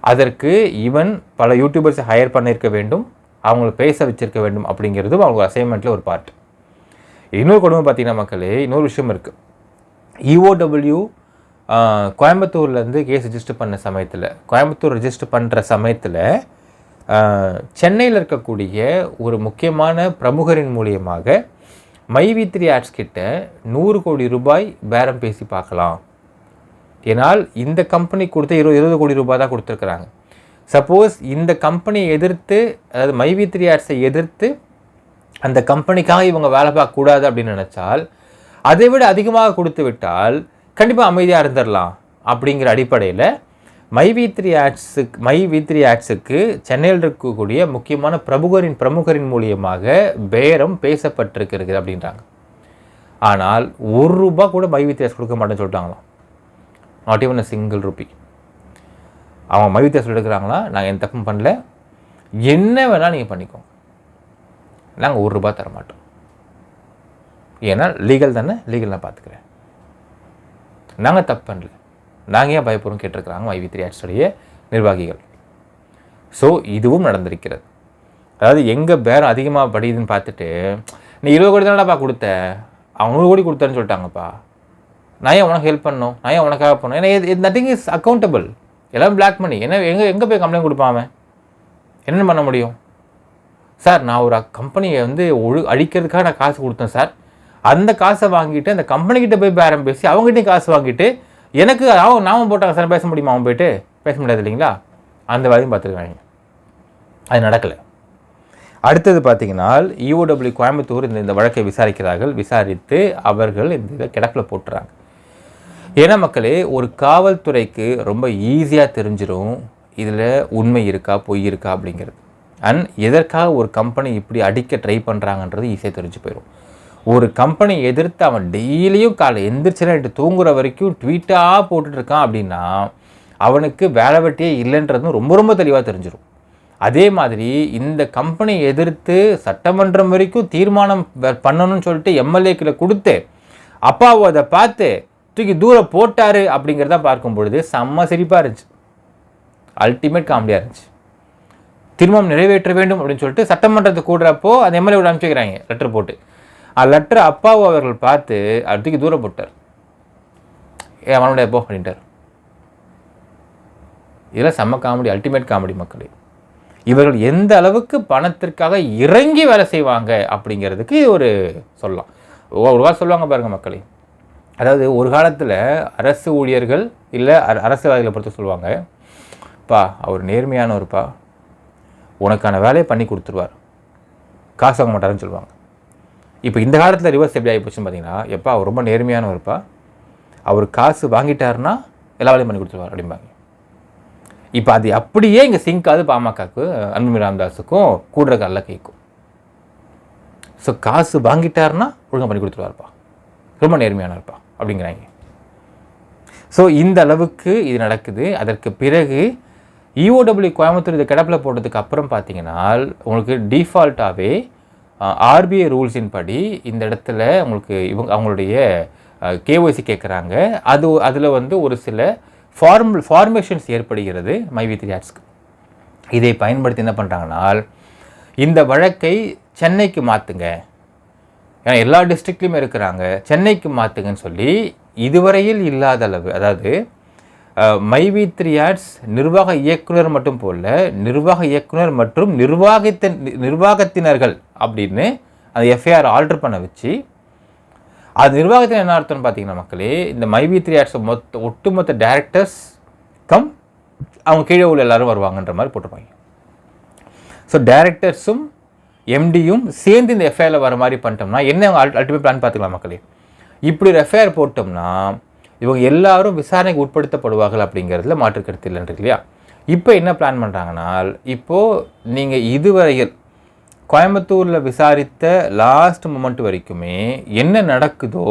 அதற்கு இவன் பல யூடியூபர்ஸை ஹையர் பண்ணியிருக்க வேண்டும், அவங்கள பேச வச்சிருக்க வேண்டும் அப்படிங்கிறதும் அவங்க அசைன்மெண்ட்டில் ஒரு பார்ட். இன்னொரு கொடுமை பார்த்தீங்கன்னா மக்களே, இன்னொரு விஷயம் இருக்குது. EOW கோயம்புத்தூர்லேருந்து கேஸ் ரிஜிஸ்டர் பண்ண சமயத்தில், கோயம்புத்தூர் ரிஜிஸ்டர் பண்ணுற சமயத்தில் சென்னையில் இருக்கக்கூடிய ஒரு முக்கியமான பிரமுகரின் மூலியமாக மைவி3 ஆட்ஸ் கிட்ட 100 கோடி ரூபாய் பேரம் பேசி பார்க்கலாம். ஏன்னால் இந்த கம்பெனி கொடுத்த 20 கோடி ரூபாய் தான் கொடுத்துருக்குறாங்க. சப்போஸ் இந்த கம்பெனியை எதிர்த்து, அதாவது மைவி3 ஆட்ஸை எதிர்த்து அந்த கம்பெனிக்காக இவங்க வேலை பார்க்கக்கூடாது அப்படின்னு நினச்சால், அதை விட அதிகமாக கொடுத்து விட்டால் கண்டிப்பாக அமைதியாக இருந்துடலாம் அப்படிங்கிற அடிப்படையில் மைவி3 ஆட்ஸுக்கு சென்னையில் இருக்கக்கூடிய முக்கியமான பிரமுகரின் மூலியமாக பேரம் பேசப்பட்டிருக்கிறது அப்படின்றாங்க. ஆனால் ₹1 கூட மைவி3 ஆட்ஸ் கொடுக்க மாட்டேன்னு சொல்லிட்டாங்களாம். Not even a single rupee. அவங்க மைவி3 ஆட்ஸ் எடுக்கிறாங்களா, நாங்கள் எந்த தப்பும் பண்ணல, என்ன வேணால் நீங்கள் பண்ணிக்கோங்க, நாங்கள் ₹1 தர மாட்டோம், ஏன்னா லீகல் தானே, லீகல் நான் பார்த்துக்கிறேன், நாங்கள் தப்பு பண்ணல, நாங்கள் ஏன் பயப்படுறோம் கேட்டிருக்கிறாங்க மைவி3 ஆட்ஸுடைய நிர்வாகிகள். ஸோ இதுவும் நடந்திருக்கிறது. அதாவது எங்கே பேரம் அதிகமாக படிக்குதுன்னு பார்த்துட்டு, நீ 20 கோடி தானடாப்பா கொடுத்த, அவங்க 100 கோடி கொடுத்தேன்னு சொல்லிட்டாங்கப்பா, நான் ஏன் உனக்கு ஹெல்ப் பண்ணணும், நான் ஏன் உனக்காக பண்ணணும், ஏன்னா நத்திங் இஸ் அக்கௌண்டபிள், எல்லாம் பிளாக் மணி. என்ன எங்கே போய் கம்ப்ளைண்ட் கொடுப்பான், என்ன பண்ண முடியும்? சார் நான் ஒரு கம்பெனியை வந்து அழிக்கிறதுக்காக நான் காசு கொடுத்தேன் சார், அந்த காசை வாங்கிட்டு அந்த கம்பெனிக்கிட்ட போய் பேரம் பேசி அவங்ககிட்டையும் காசு வாங்கிட்டு எனக்கு நாம போட்டாங்க சார், பேச முடியுமா? அவன் போய்ட்டு பேச முடியாது இல்லைங்களா? அந்த வேலையும் பார்த்துருக்காங்க. அது நடக்கலை. அடுத்தது பார்த்தீங்கன்னா EOW கோயம்புத்தூர் இந்த வழக்கை விசாரிக்கிறார்கள். விசாரித்து அவர்கள் இந்த இதை கிடப்பில் போட்டுறாங்க. ஏன்னா மக்களே, ஒரு காவல்துறைக்கு ரொம்ப ஈஸியாக தெரிஞ்சிடும் இதில் உண்மை இருக்கா பொய் இருக்கா அப்படிங்கிறது. அண்ட் எதற்காக ஒரு கம்பெனி இப்படி அடிக்க ட்ரை பண்ணுறாங்கன்றது ஈஸியாக தெரிஞ்சு போயிடும். ஒரு கம்பெனி எதிர்த்து அவன் டெய்லியும் காலை எந்திரிச்சு தூங்குற வரைக்கும் ட்வீட்டாக போட்டுட்ருக்கான் அப்படின்னா அவனுக்கு வேலை வெட்டியே இல்லைன்றதும் ரொம்ப ரொம்ப தெளிவாக தெரிஞ்சிடும். அதே மாதிரி இந்த கம்பெனியை எதிர்த்து சட்டமன்றம் வரைக்கும் தீர்மானம் பண்ணணும்னு சொல்லிட்டு எம்எல்ஏக்களை கொடுத்து அப்பாவை அதை பார்த்து தூக்கி தூரம் போட்டார் அப்படிங்கிறத பார்க்கும் பொழுது செம்ம சிரிப்பாக இருந்துச்சு, அல்டிமேட் காமெடியாக இருந்துச்சு. தீர்மானம் நிறைவேற்ற வேண்டும் அப்படின்னு சொல்லிட்டு சட்டமன்றத்தை கூடுறப்போ அந்த எம்எல்ஏ அனுப்பிச்சுக்கிறாங்க லெட்டர் போட்டு. லெட்டர் அப்பாவு அவர்கள் பார்த்து அடுத்துக்கு தூரம் போட்டார், அவனுடைய போ அப்படின்ட்டார். இதெல்லாம் செம்ம காமெடி, அல்டிமேட் காமெடி மக்களே. இவர்கள் எந்த அளவுக்கு பணத்திற்காக இறங்கி வேலை செய்வாங்க அப்படிங்கிறதுக்கு ஒரு சொல்லலாம். ஒரு வாரம் சொல்லுவாங்க பாருங்கள் மக்களே. அதாவது ஒரு காலத்தில் அரசு ஊழியர்கள் இல்லை அரசியல்வாதிகளை பொறுத்து சொல்லுவாங்க, பா அவர் நேர்மையானவர்ப்பா, உனக்கான வேலையை பண்ணி கொடுத்துருவார், காசு வாங்க மாட்டாருன்னு சொல்லுவாங்க. இப்போ இந்த காலத்தில் ரிவர்ஸ் எப்படி ஆகி போச்சுன்னு பார்த்தீங்கன்னா, எப்பா அவர் ரொம்ப நேர்மையானவர்ப்பா, அவர் காசு வாங்கிட்டாருன்னா எல்லா வேலையும் பண்ணி கொடுத்துருவார் அப்படிம்பாங்க. இப்போ அது அப்படியே இங்கே சிங்க் ஆகுது பாமகக்கு, அன்புமணி ராமதாஸுக்கும் கூடுற காலில் கேட்கும். ஸோ காசு வாங்கிட்டாருன்னா ஒழுங்காக பண்ணி கொடுத்துருவார்ப்பா, ரொம்ப நேர்மையானவர்ப்பா அப்படிங்கிறாங்க. ஸோ இந்த அளவுக்கு இது நடக்குது. அதற்கு பிறகு EOW கோயம்புத்தூர் இதை கிடப்பில் போட்டதுக்கு அப்புறம் பார்த்தீங்கன்னா உங்களுக்கு டிஃபால்ட்டாகவே RBI ரூல்ஸின் படி இந்த இடத்துல உங்களுக்கு அவங்களுடைய KYC கேட்குறாங்க. அதில் வந்து ஒரு சில ஃபார்மேஷன்ஸ் ஏற்படுகிறது மைவி3 ஆட்ஸ்க்கு. இதை பயன்படுத்தி என்ன பண்ணுறாங்கன்னா, இந்த வழக்கை சென்னைக்கு மாற்றுங்க, ஏன்னா எல்லா டிஸ்ட்ரிக்ட்லையுமே இருக்கிறாங்க, சென்னைக்கு மாற்றுங்கன்னு சொல்லி இதுவரையில் இல்லாத அளவு, அதாவது மைவி3 ஆட்ஸ் நிர்வாக இயக்குனர் மட்டும் போல நிர்வாக இயக்குனர் மற்றும் நிர்வாகத்தினர்கள் அப்படின்னு அந்த எஃப்ஐஆர் ஆல்டர் பண்ண வச்சு, அது நிர்வாகத்தில் என்ன அர்த்தம்னு பார்த்தீங்கன்னா மக்களே, இந்த மைவி3 ஆட்ஸ் ஒட்டுமொத்த டைரக்டர்ஸ் அவங்க கீழே உள்ள எல்லாரும் வருவாங்கன்ற மாதிரி போட்டிருப்பாங்க. ஸோ டைரக்டர்ஸும் எம்டியும் சேர்ந்து இந்த எஃப்ஐஆரில் வர மாதிரி பண்ணிட்டோம்னா என்ன அல்டிமேட் பிளான் பார்த்துக்கலாம் மக்களே. இப்படி ஒரு எஃப்ஐஆர் போட்டோம்னா இவங்க எல்லாரும் விசாரணைக்கு உட்படுத்தப்படுவார்கள் அப்படிங்கிறதுல மாற்று கருத்து இல்லைன்னு இல்லையா. இப்போ என்ன பிளான் பண்ணுறாங்கன்னா, இப்போது நீங்கள் இதுவரையில் கோயம்புத்தூரில் விசாரித்த லாஸ்ட் மொமெண்ட் வரைக்குமே என்ன நடக்குதோ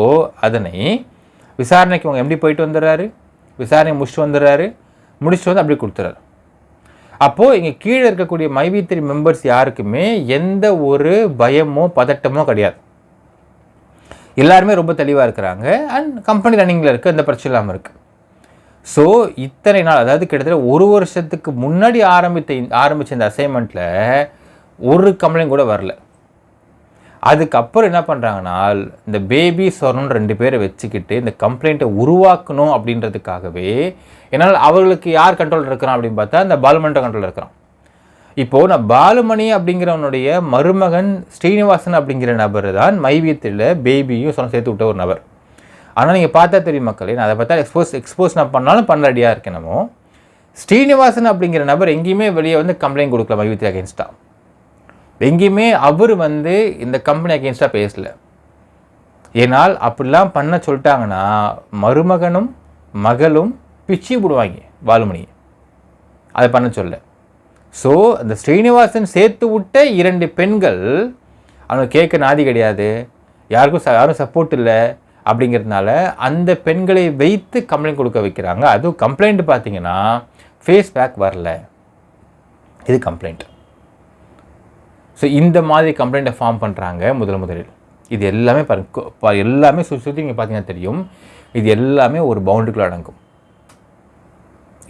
அதனை விசாரணைக்கு அவங்க எம்டி போயிட்டு வந்துடுறாரு, விசாரணை முடிச்சுட்டு வந்துடுறாரு, முடிச்சுட்டு வந்து அப்படி கொடுத்துறாரு. அப்போது இங்கே கீழே இருக்கக்கூடிய மைவி3 மெம்பர்ஸ் யாருக்குமே எந்த ஒரு பயமோ பதட்டமோ கிடையாது. எல்லாருமே ரொம்ப தெளிவாக இருக்கிறாங்க. அண்ட் கம்பெனி ரன்னிங்கில் இருக்குது, எந்த பிரச்சனை இல்லாமல் இருக்குது. ஸோ இத்தனை நாள், அதாவது கிட்டத்தட்ட ஒரு வருஷத்துக்கு முன்னாடி ஆரம்பித்த இந்த அசைன்மெண்ட்டில் ஒரு கம்ப்ளைண்ட் கூட வரல. அதுக்கப்புறம் என்ன பண்ணுறாங்கன்னா, இந்த பேபி சொர்ணன் 2 பேரை வச்சுக்கிட்டு இந்த கம்ப்ளைண்ட்டை உருவாக்கணும் அப்படின்றதுக்காகவே, என்னால் அவர்களுக்கு யார் கண்ட்ரோல் இருக்கிறான் அப்படின்னு பார்த்தா இந்த பாலுமன்ற கண்ட்ரோல் இருக்கிறான். இப்போது நான் பாலுமணி அப்படிங்கிறவனுடைய மருமகன் ஸ்ரீனிவாசன் அப்படிங்கிற நபர் தான் மைவியத்தில் பேபியும் சேர்த்து விட்ட ஒரு நபர். ஆனால் நீங்கள் பார்த்தா தெரியும் மக்களே, நான் அதை பார்த்தா எக்ஸ்போஸ் நான் பண்ணாலும் பண்ண ரெடியாக இருக்கேன். நம்ம ஸ்ரீனிவாசன் அப்படிங்கிற நபர் எங்கேயுமே வெளியே வந்து கம்ப்ளைண்ட் கொடுக்கல மைவியத்தில் அகேன்ஸ்டாக. எங்கேயுமே அவர் வந்து இந்த கம்பெனி அகேன்ஸ்டாக பேசலை. ஏனால் அப்படிலாம் பண்ண சொல்லிட்டாங்கன்னா மருமகனும் மகளும் பிச்சு விடுவாங்க பாலுமணியை, அதை பண்ண சொல்ல. ஸோ அந்த ஸ்ரீனிவாசன் சேர்த்து விட்ட 2 பெண்கள் அவங்க கேட்க நாதி கிடையாது, யாரும் சப்போர்ட் இல்லை அப்படிங்கிறதுனால அந்த பெண்களை வைத்து கம்ப்ளைண்ட் கொடுக்க வைக்கிறாங்க. அதுவும் கம்ப்ளைண்ட் பார்த்தீங்கன்னா ஃபேஸ் பேக் வரல, இது கம்ப்ளைண்ட். ஸோ இந்த மாதிரி கம்ப்ளைண்ட்டை ஃபார்ம் பண்ணுறாங்க முதலில். இது எல்லாமே எல்லாமே சுற்றி நீங்கள் பார்த்தீங்கன்னா தெரியும், இது எல்லாமே ஒரு பவுண்டரிக்குள்ள அடங்கும்.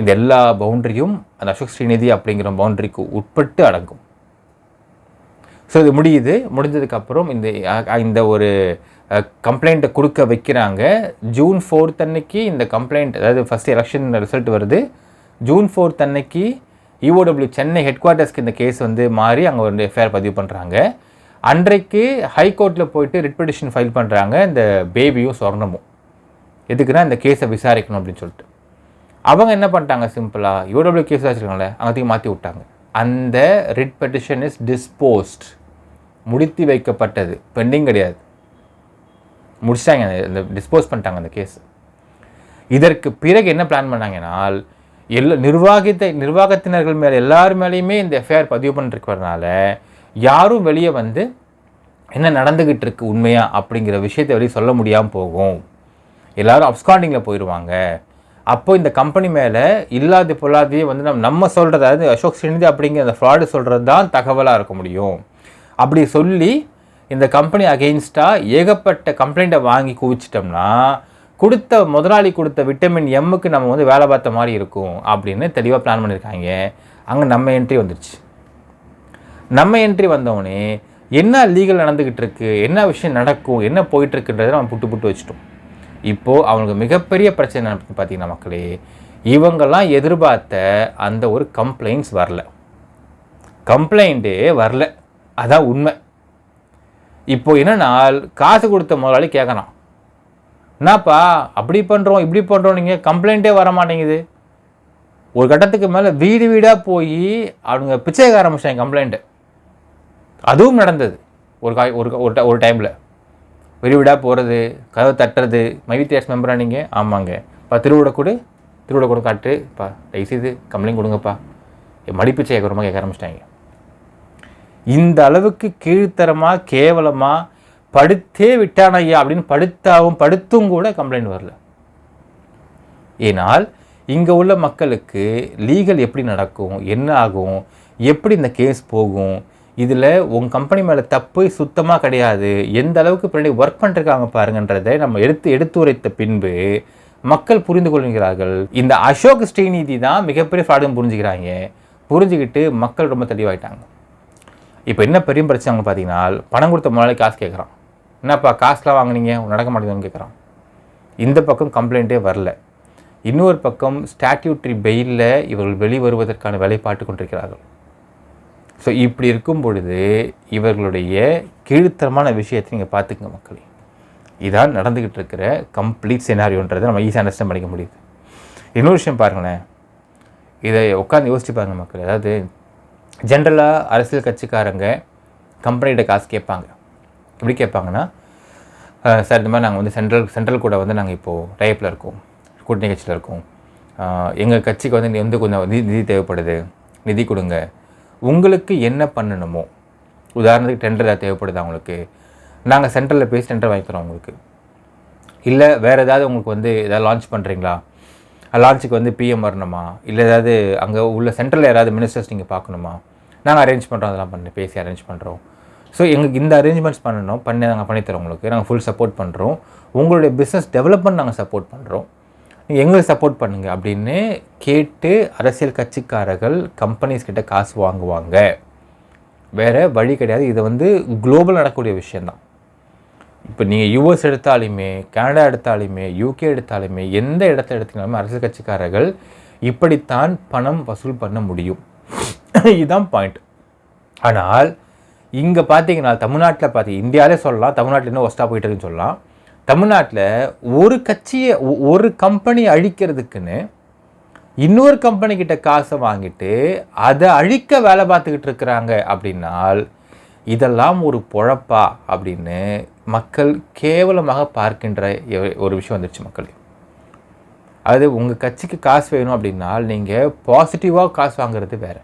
இந்த எல்லா பவுண்டரியும் அந்த அசோக் ஸ்ரீநிதி அப்படிங்கிற பவுண்டரிக்கு உட்பட்டு அடங்கும். ஸோ இது முடிஞ்சதுக்கப்புறம் இந்த ஒரு கம்ப்ளைண்ட்டை கொடுக்க வைக்கிறாங்க. ஜூன் 4 அன்னைக்கு இந்த கம்ப்ளைண்ட், அதாவது ஃபஸ்ட் எலெக்ஷன் ரிசல்ட் வருது. ஜூன் 4 அன்னைக்கு இஓடபிள்யூ சென்னை ஹெட் குவார்ட்டர்ஸ்க்கு இந்த கேஸ் வந்து மாறி அங்கே ஒரு எஃப்ஐஆர் பதிவு பண்ணுறாங்க. அன்றைக்கு ஹைகோர்ட்டில் போயிட்டு ரிட் பெட்டிஷன் ஃபைல் பண்ணுறாங்க இந்த பேபியும் சொர்ணமும். எதுக்குன்னா இந்த கேஸை விசாரிக்கணும் அப்படின்னு சொல்லிட்டு. அவங்க என்ன பண்ணிட்டாங்க, சிம்பிளாக இஓடபிள்யூ கேஸ் வச்சுருக்காங்களே அங்கத்தையும் மாற்றி விட்டாங்க. அந்த ரிட் பெட்டிஷன் இஸ் டிஸ்போஸ்ட், முடித்து வைக்கப்பட்டது, பெண்டிங் கிடையாது, முடிச்சிட்டாங்க, இந்த டிஸ்போஸ் பண்ணிட்டாங்க அந்த கேஸ். இதற்கு பிறகு என்ன பிளான் பண்ணாங்கன்னா, நிர்வாகத்தினர்கள் மேலே எல்லார் மேலேயுமே இந்த எஃப்ஐஆர் பதிவு பண்ணிருக்கிறதுனால யாரும் வெளியே வந்து என்ன நடந்துக்கிட்டு இருக்கு உண்மையா அப்படிங்கிற விஷயத்தை வெளியே சொல்ல முடியாமல் போகும், எல்லாரும் அப்ஸ்காண்டிங்கில் போயிடுவாங்க. அப்போ இந்த கம்பெனி மேலே இல்லாத பொல்லாதையே வந்து நம்ம சொல்கிறது, அதாவது அசோக் ஸ்ரீநிதி அப்படிங்கிற அந்த ஃப்ராடு சொல்கிறது தான் தகவலாக இருக்க முடியும். அப்படி சொல்லி இந்த கம்பெனி அகெயின்ஸ்டாக ஏகப்பட்ட கம்ப்ளைண்ட்டை வாங்கி குவிச்சிட்டோம்னா முதலாளி கொடுத்த விட்டமின் எம்முக்கு நம்ம வந்து வேலை பார்த்த மாதிரி இருக்கும் அப்படின்னு தெளிவாக பிளான் பண்ணியிருக்காங்க. அங்கே நம்ம என்ட்ரி வந்துடுச்சு. நம்ம என்ட்ரி வந்தோடனே என்ன லீகல் நடந்துக்கிட்டு இருக்கு, என்ன விஷயம் நடக்கும், என்ன போயிட்டுருக்குன்றதை நம்ம புட்டு வச்சுட்டோம். இப்போது அவங்களுக்கு மிகப்பெரிய பிரச்சனை பார்த்தீங்கன்னா மக்களே, இவங்கெல்லாம் எதிர்பார்த்த அந்த ஒரு கம்ப்ளைண்ட்டே வரல, அதான் உண்மை. இப்போது என்னன்னா காசு கொடுத்த முதலாளி கேட்கறான், என்னப்பா அப்படி பண்ணுறோம் இப்படி பண்ணுறோம், நீங்கள் கம்ப்ளைண்ட்டே வர மாட்டேங்குது. ஒரு கட்டத்துக்கு மேலே வீடாக போய் அவங்க பிச்சைக்க ஆரம்பிச்சிட்டாங்க கம்ப்ளைண்ட்டு. அதுவும் நடந்தது ஒரு டைமில். வீடாக போகிறது, கதவை தட்டுறது. மைவித்யாஸ் மெம்பராக நீங்கள்? ஆமாங்க. திருவிட கூட காட்டுப்பா, தயவுசெய்து கம்ப்ளைண்ட் கொடுங்கப்பா, மடிப்பிச்சை கேட்குறமா கேட்க ஆரம்பிச்சிட்டாங்க. இந்த அளவுக்கு கீழ்த்தரமாக கேவலமாக படுத்தே விட்டானையா அப்படின்னு படுத்தும் கூட கம்ப்ளைண்ட் வரல. ஏனால் இங்கே உள்ள மக்களுக்கு லீகல் எப்படி நடக்கும், என்ன ஆகும், எப்படி இந்த கேஸ் போகும், இதில் உங்கள் கம்பெனி மேலே தப்பு சுத்தமாக கிடையாது, எந்த அளவுக்கு பின்னாடி ஒர்க் பண்ணிருக்காங்க பாருங்கன்றதை நம்ம எடுத்துரைத்த பின்பு மக்கள் புரிந்து கொள்கிறார்கள். இந்த அசோக் ஸ்ரீநிதி தான் மிகப்பெரிய ஃப்ராடுன்னு புரிஞ்சுக்கிட்டு மக்கள் ரொம்ப தெளிவாயிட்டாங்க. இப்போ என்ன பெரிய பிரச்சனை பார்த்தீங்கன்னா, பணம் கொடுத்த முதலாளி காசு கேட்குறான். என்னப்பா காசுலாம் வாங்கினீங்க, நடக்க மாட்டேங்குதுன்னு கேட்குறான். இந்த பக்கம் கம்ப்ளைண்ட்டே வரல. இன்னொரு பக்கம் ஸ்டாட்யூட்டரி பெயிலில் இவர்கள் வெளிவருவதற்கான வேலை பார்த்து கொண்டிருக்கிறார்கள். ஸோ இப்படி இருக்கும் பொழுது இவர்களுடைய கீழ்த்தரமான விஷயத்தை நீங்கள் பார்த்துக்கங்க மக்களே. இதான் நடந்துக்கிட்டு இருக்கிற கம்ப்ளீட் சினாரியோன்றதை நம்ம ஈஸியாக அண்டர்ஸ்டாண்ட் பண்ணிக்க முடியுது. இன்னொரு விஷயம் பாருங்களேன், இதை உட்காந்து யோசிச்சு பாருங்கள் மக்கள். அதாவது ஜென்ரலாக அரசியல் கட்சிக்காரங்க கம்பெனிகிட்ட காசு கேட்பாங்க. எப்படி கேட்பாங்கன்னா, சார் இந்த மாதிரி நாங்கள் வந்து சென்ட்ரல் கூட வந்து நாங்கள் இப்போது டைப்பில் இருக்கோம், கூட்டணி கட்சியில் இருக்கோம், எங்கள் கட்சிக்கு வந்து கொஞ்சம் நிதி தேவைப்படுது, நிதி கொடுங்க, உங்களுக்கு என்ன பண்ணணுமோ, உதாரணத்துக்கு டெண்டர் ஏதாவது தேவைப்படுது அவங்களுக்கு, நாங்கள் சென்ட்ரலில் பேசி டெண்டர் வாங்கி தரோம் உங்களுக்கு. இல்லை வேறு ஏதாவது உங்களுக்கு வந்து எதாவது லான்ச் பண்ணுறீங்களா, லான்ச்சுக்கு வந்து பிஎம் வரணுமா, இல்லை ஏதாவது அங்கே உள்ள சென்ட்ரலில் யாராவது மினிஸ்டர்ஸ் நீங்கள் பார்க்கணுமா, நாங்கள் அரேஞ்ச் பண்ணுறோம், அதெல்லாம் பண்ணி பேசி அரேஞ்ச் பண்ணுறோம். ஸோ எங்களுக்கு இந்த அரேஞ்ச்மெண்ட்ஸ் பண்ணணும், நாங்கள் பண்ணித்தரோம் உங்களுக்கு, நாங்கள் ஃபுல் சப்போர்ட் பண்ணுறோம், உங்களுடைய பிஸ்னஸ் டெவலப்மெண்ட் நாங்கள் சப்போர்ட் பண்ணுறோம், நீங்கள் எங்களுக்கு சப்போர்ட் பண்ணுங்கள் அப்படின்னு கேட்டு அரசியல் கட்சிக்காரர்கள் கம்பெனிஸ் கிட்ட காசு வாங்குவாங்க. வேறு வழி கிடையாது. இதை வந்து குளோபல் நடக்கக்கூடிய விஷயந்தான். இப்போ நீங்கள் யூஎஸ் எடுத்தாலுமே, கனடா எடுத்தாலுமே, யூகே எடுத்தாலுமே, எந்த இடத்துல எடுத்தீங்கனாலுமே அரசியல் கட்சிக்காரர்கள் இப்படித்தான் பணம் வசூல் பண்ண முடியும். இதுதான் பாயிண்ட். ஆனால் இங்கே பார்த்தீங்கன்னா தமிழ்நாட்டில் இந்தியாவிலே சொல்லலாம், தமிழ்நாட்டில் இன்னும் ஒஸ்ட்டாக போயிட்டு இருக்குன்னு சொல்லலாம். தமிழ்நாட்டில் ஒரு கட்சியை ஒரு கம்பெனி அழிக்கிறதுக்குன்னு இன்னொரு கம்பெனிக்கிட்ட காசை வாங்கிட்டு அதை அழிக்க வேலை பார்த்துக்கிட்டு இருக்கிறாங்க. அப்படின்னால் இதெல்லாம் ஒரு பொழப்பா அப்படின்னு மக்கள் கேவலமாக பார்க்கின்ற ஒரு விஷயம் வந்துடுச்சு மக்கள். அது உங்கள் கட்சிக்கு காசு வேணும் அப்படின்னால் நீங்கள் பாசிட்டிவாக காசு வாங்குறது வேறு.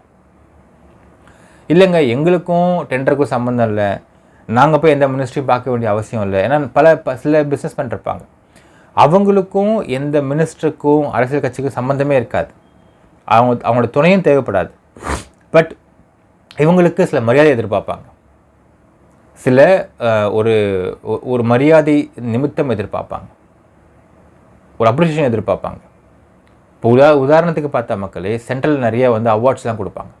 இல்லைங்க எங்களுக்கும் டெண்டருக்கும் சம்மந்தம் இல்லை, நாங்கள் போய் எந்த மினிஸ்ட்ரியும் பார்க்க வேண்டிய அவசியம் இல்லை. ஏன்னா சில பிஸ்னஸ் பண்ணிருப்பாங்க, அவங்களுக்கும் எந்த மினிஸ்டருக்கும் அரசியல் கட்சிக்கும் சம்மந்தமே இருக்காது, அவங்களோட துணையும் தேவைப்படாது. பட் இவங்களுக்கு சில மரியாதை எதிர்பார்ப்பாங்க, சில ஒரு மரியாதை நிமித்தம் எதிர்பார்ப்பாங்க, ஒரு அப்ரிசியேஷன் எதிர்பார்ப்பாங்க. இப்போ உதாரணத்துக்கு பார்த்தா மக்களே, சென்ட்ரல் நிறைய வந்து அவார்ட்ஸ்லாம் கொடுப்பாங்க.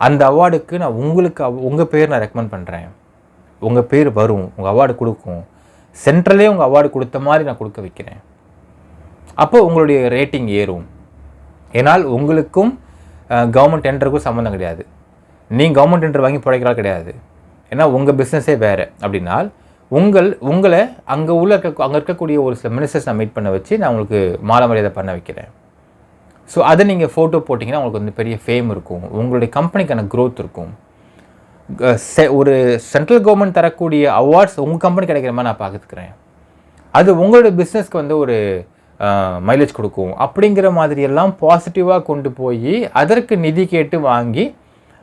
அந்த அவார்டுக்கு நான் உங்கள் பேர் நான் ரெக்கமெண்ட் பண்ணுறேன், உங்கள் பேர் வரும், உங்கள் அவார்டு கொடுக்கும், சென்ட்ரலே உங்கள் அவார்டு கொடுத்த மாதிரி நான் கொடுக்க வைக்கிறேன். அப்போ உங்களுடைய ரேட்டிங் ஏறும். ஏன்னால் உங்களுக்கும் கவர்மெண்ட் டெண்டருக்கும் சம்மந்தம் கிடையாது, நீங்கள் கவர்மெண்ட் டெண்டர் வாங்கி பிழைக்கலாம் கிடையாது. ஏன்னா உங்கள் பிஸ்னஸே வேறு. அப்படின்னால் உங்களை அங்கே இருக்கக்கூடிய ஒரு சில மினிஸ்டர்ஸ் நான் மீட் பண்ண வச்சு நான் உங்களுக்கு மாலை மரியாதை பண்ண வைக்கிறேன். ஸோ அதை நீங்கள் ஃபோட்டோ போட்டிங்கன்னா உங்களுக்கு வந்து பெரிய ஃபேம் இருக்கும், உங்களுடைய கம்பெனிக்கான க்ரோத் இருக்கும். ஒரு சென்ட்ரல் கவர்மெண்ட் தரக்கூடிய அவார்ட்ஸ் உங்கள் கம்பெனி கிடைக்கிற மாதிரி நான் பார்த்துக்கிறேன், அது உங்களுடைய பிஸ்னஸ்க்கு வந்து ஒரு மைலேஜ் கொடுக்கும். அப்படிங்கிற மாதிரியெல்லாம் பாசிட்டிவாக கொண்டு போய் அதற்கு நிதி கேட்டு வாங்கி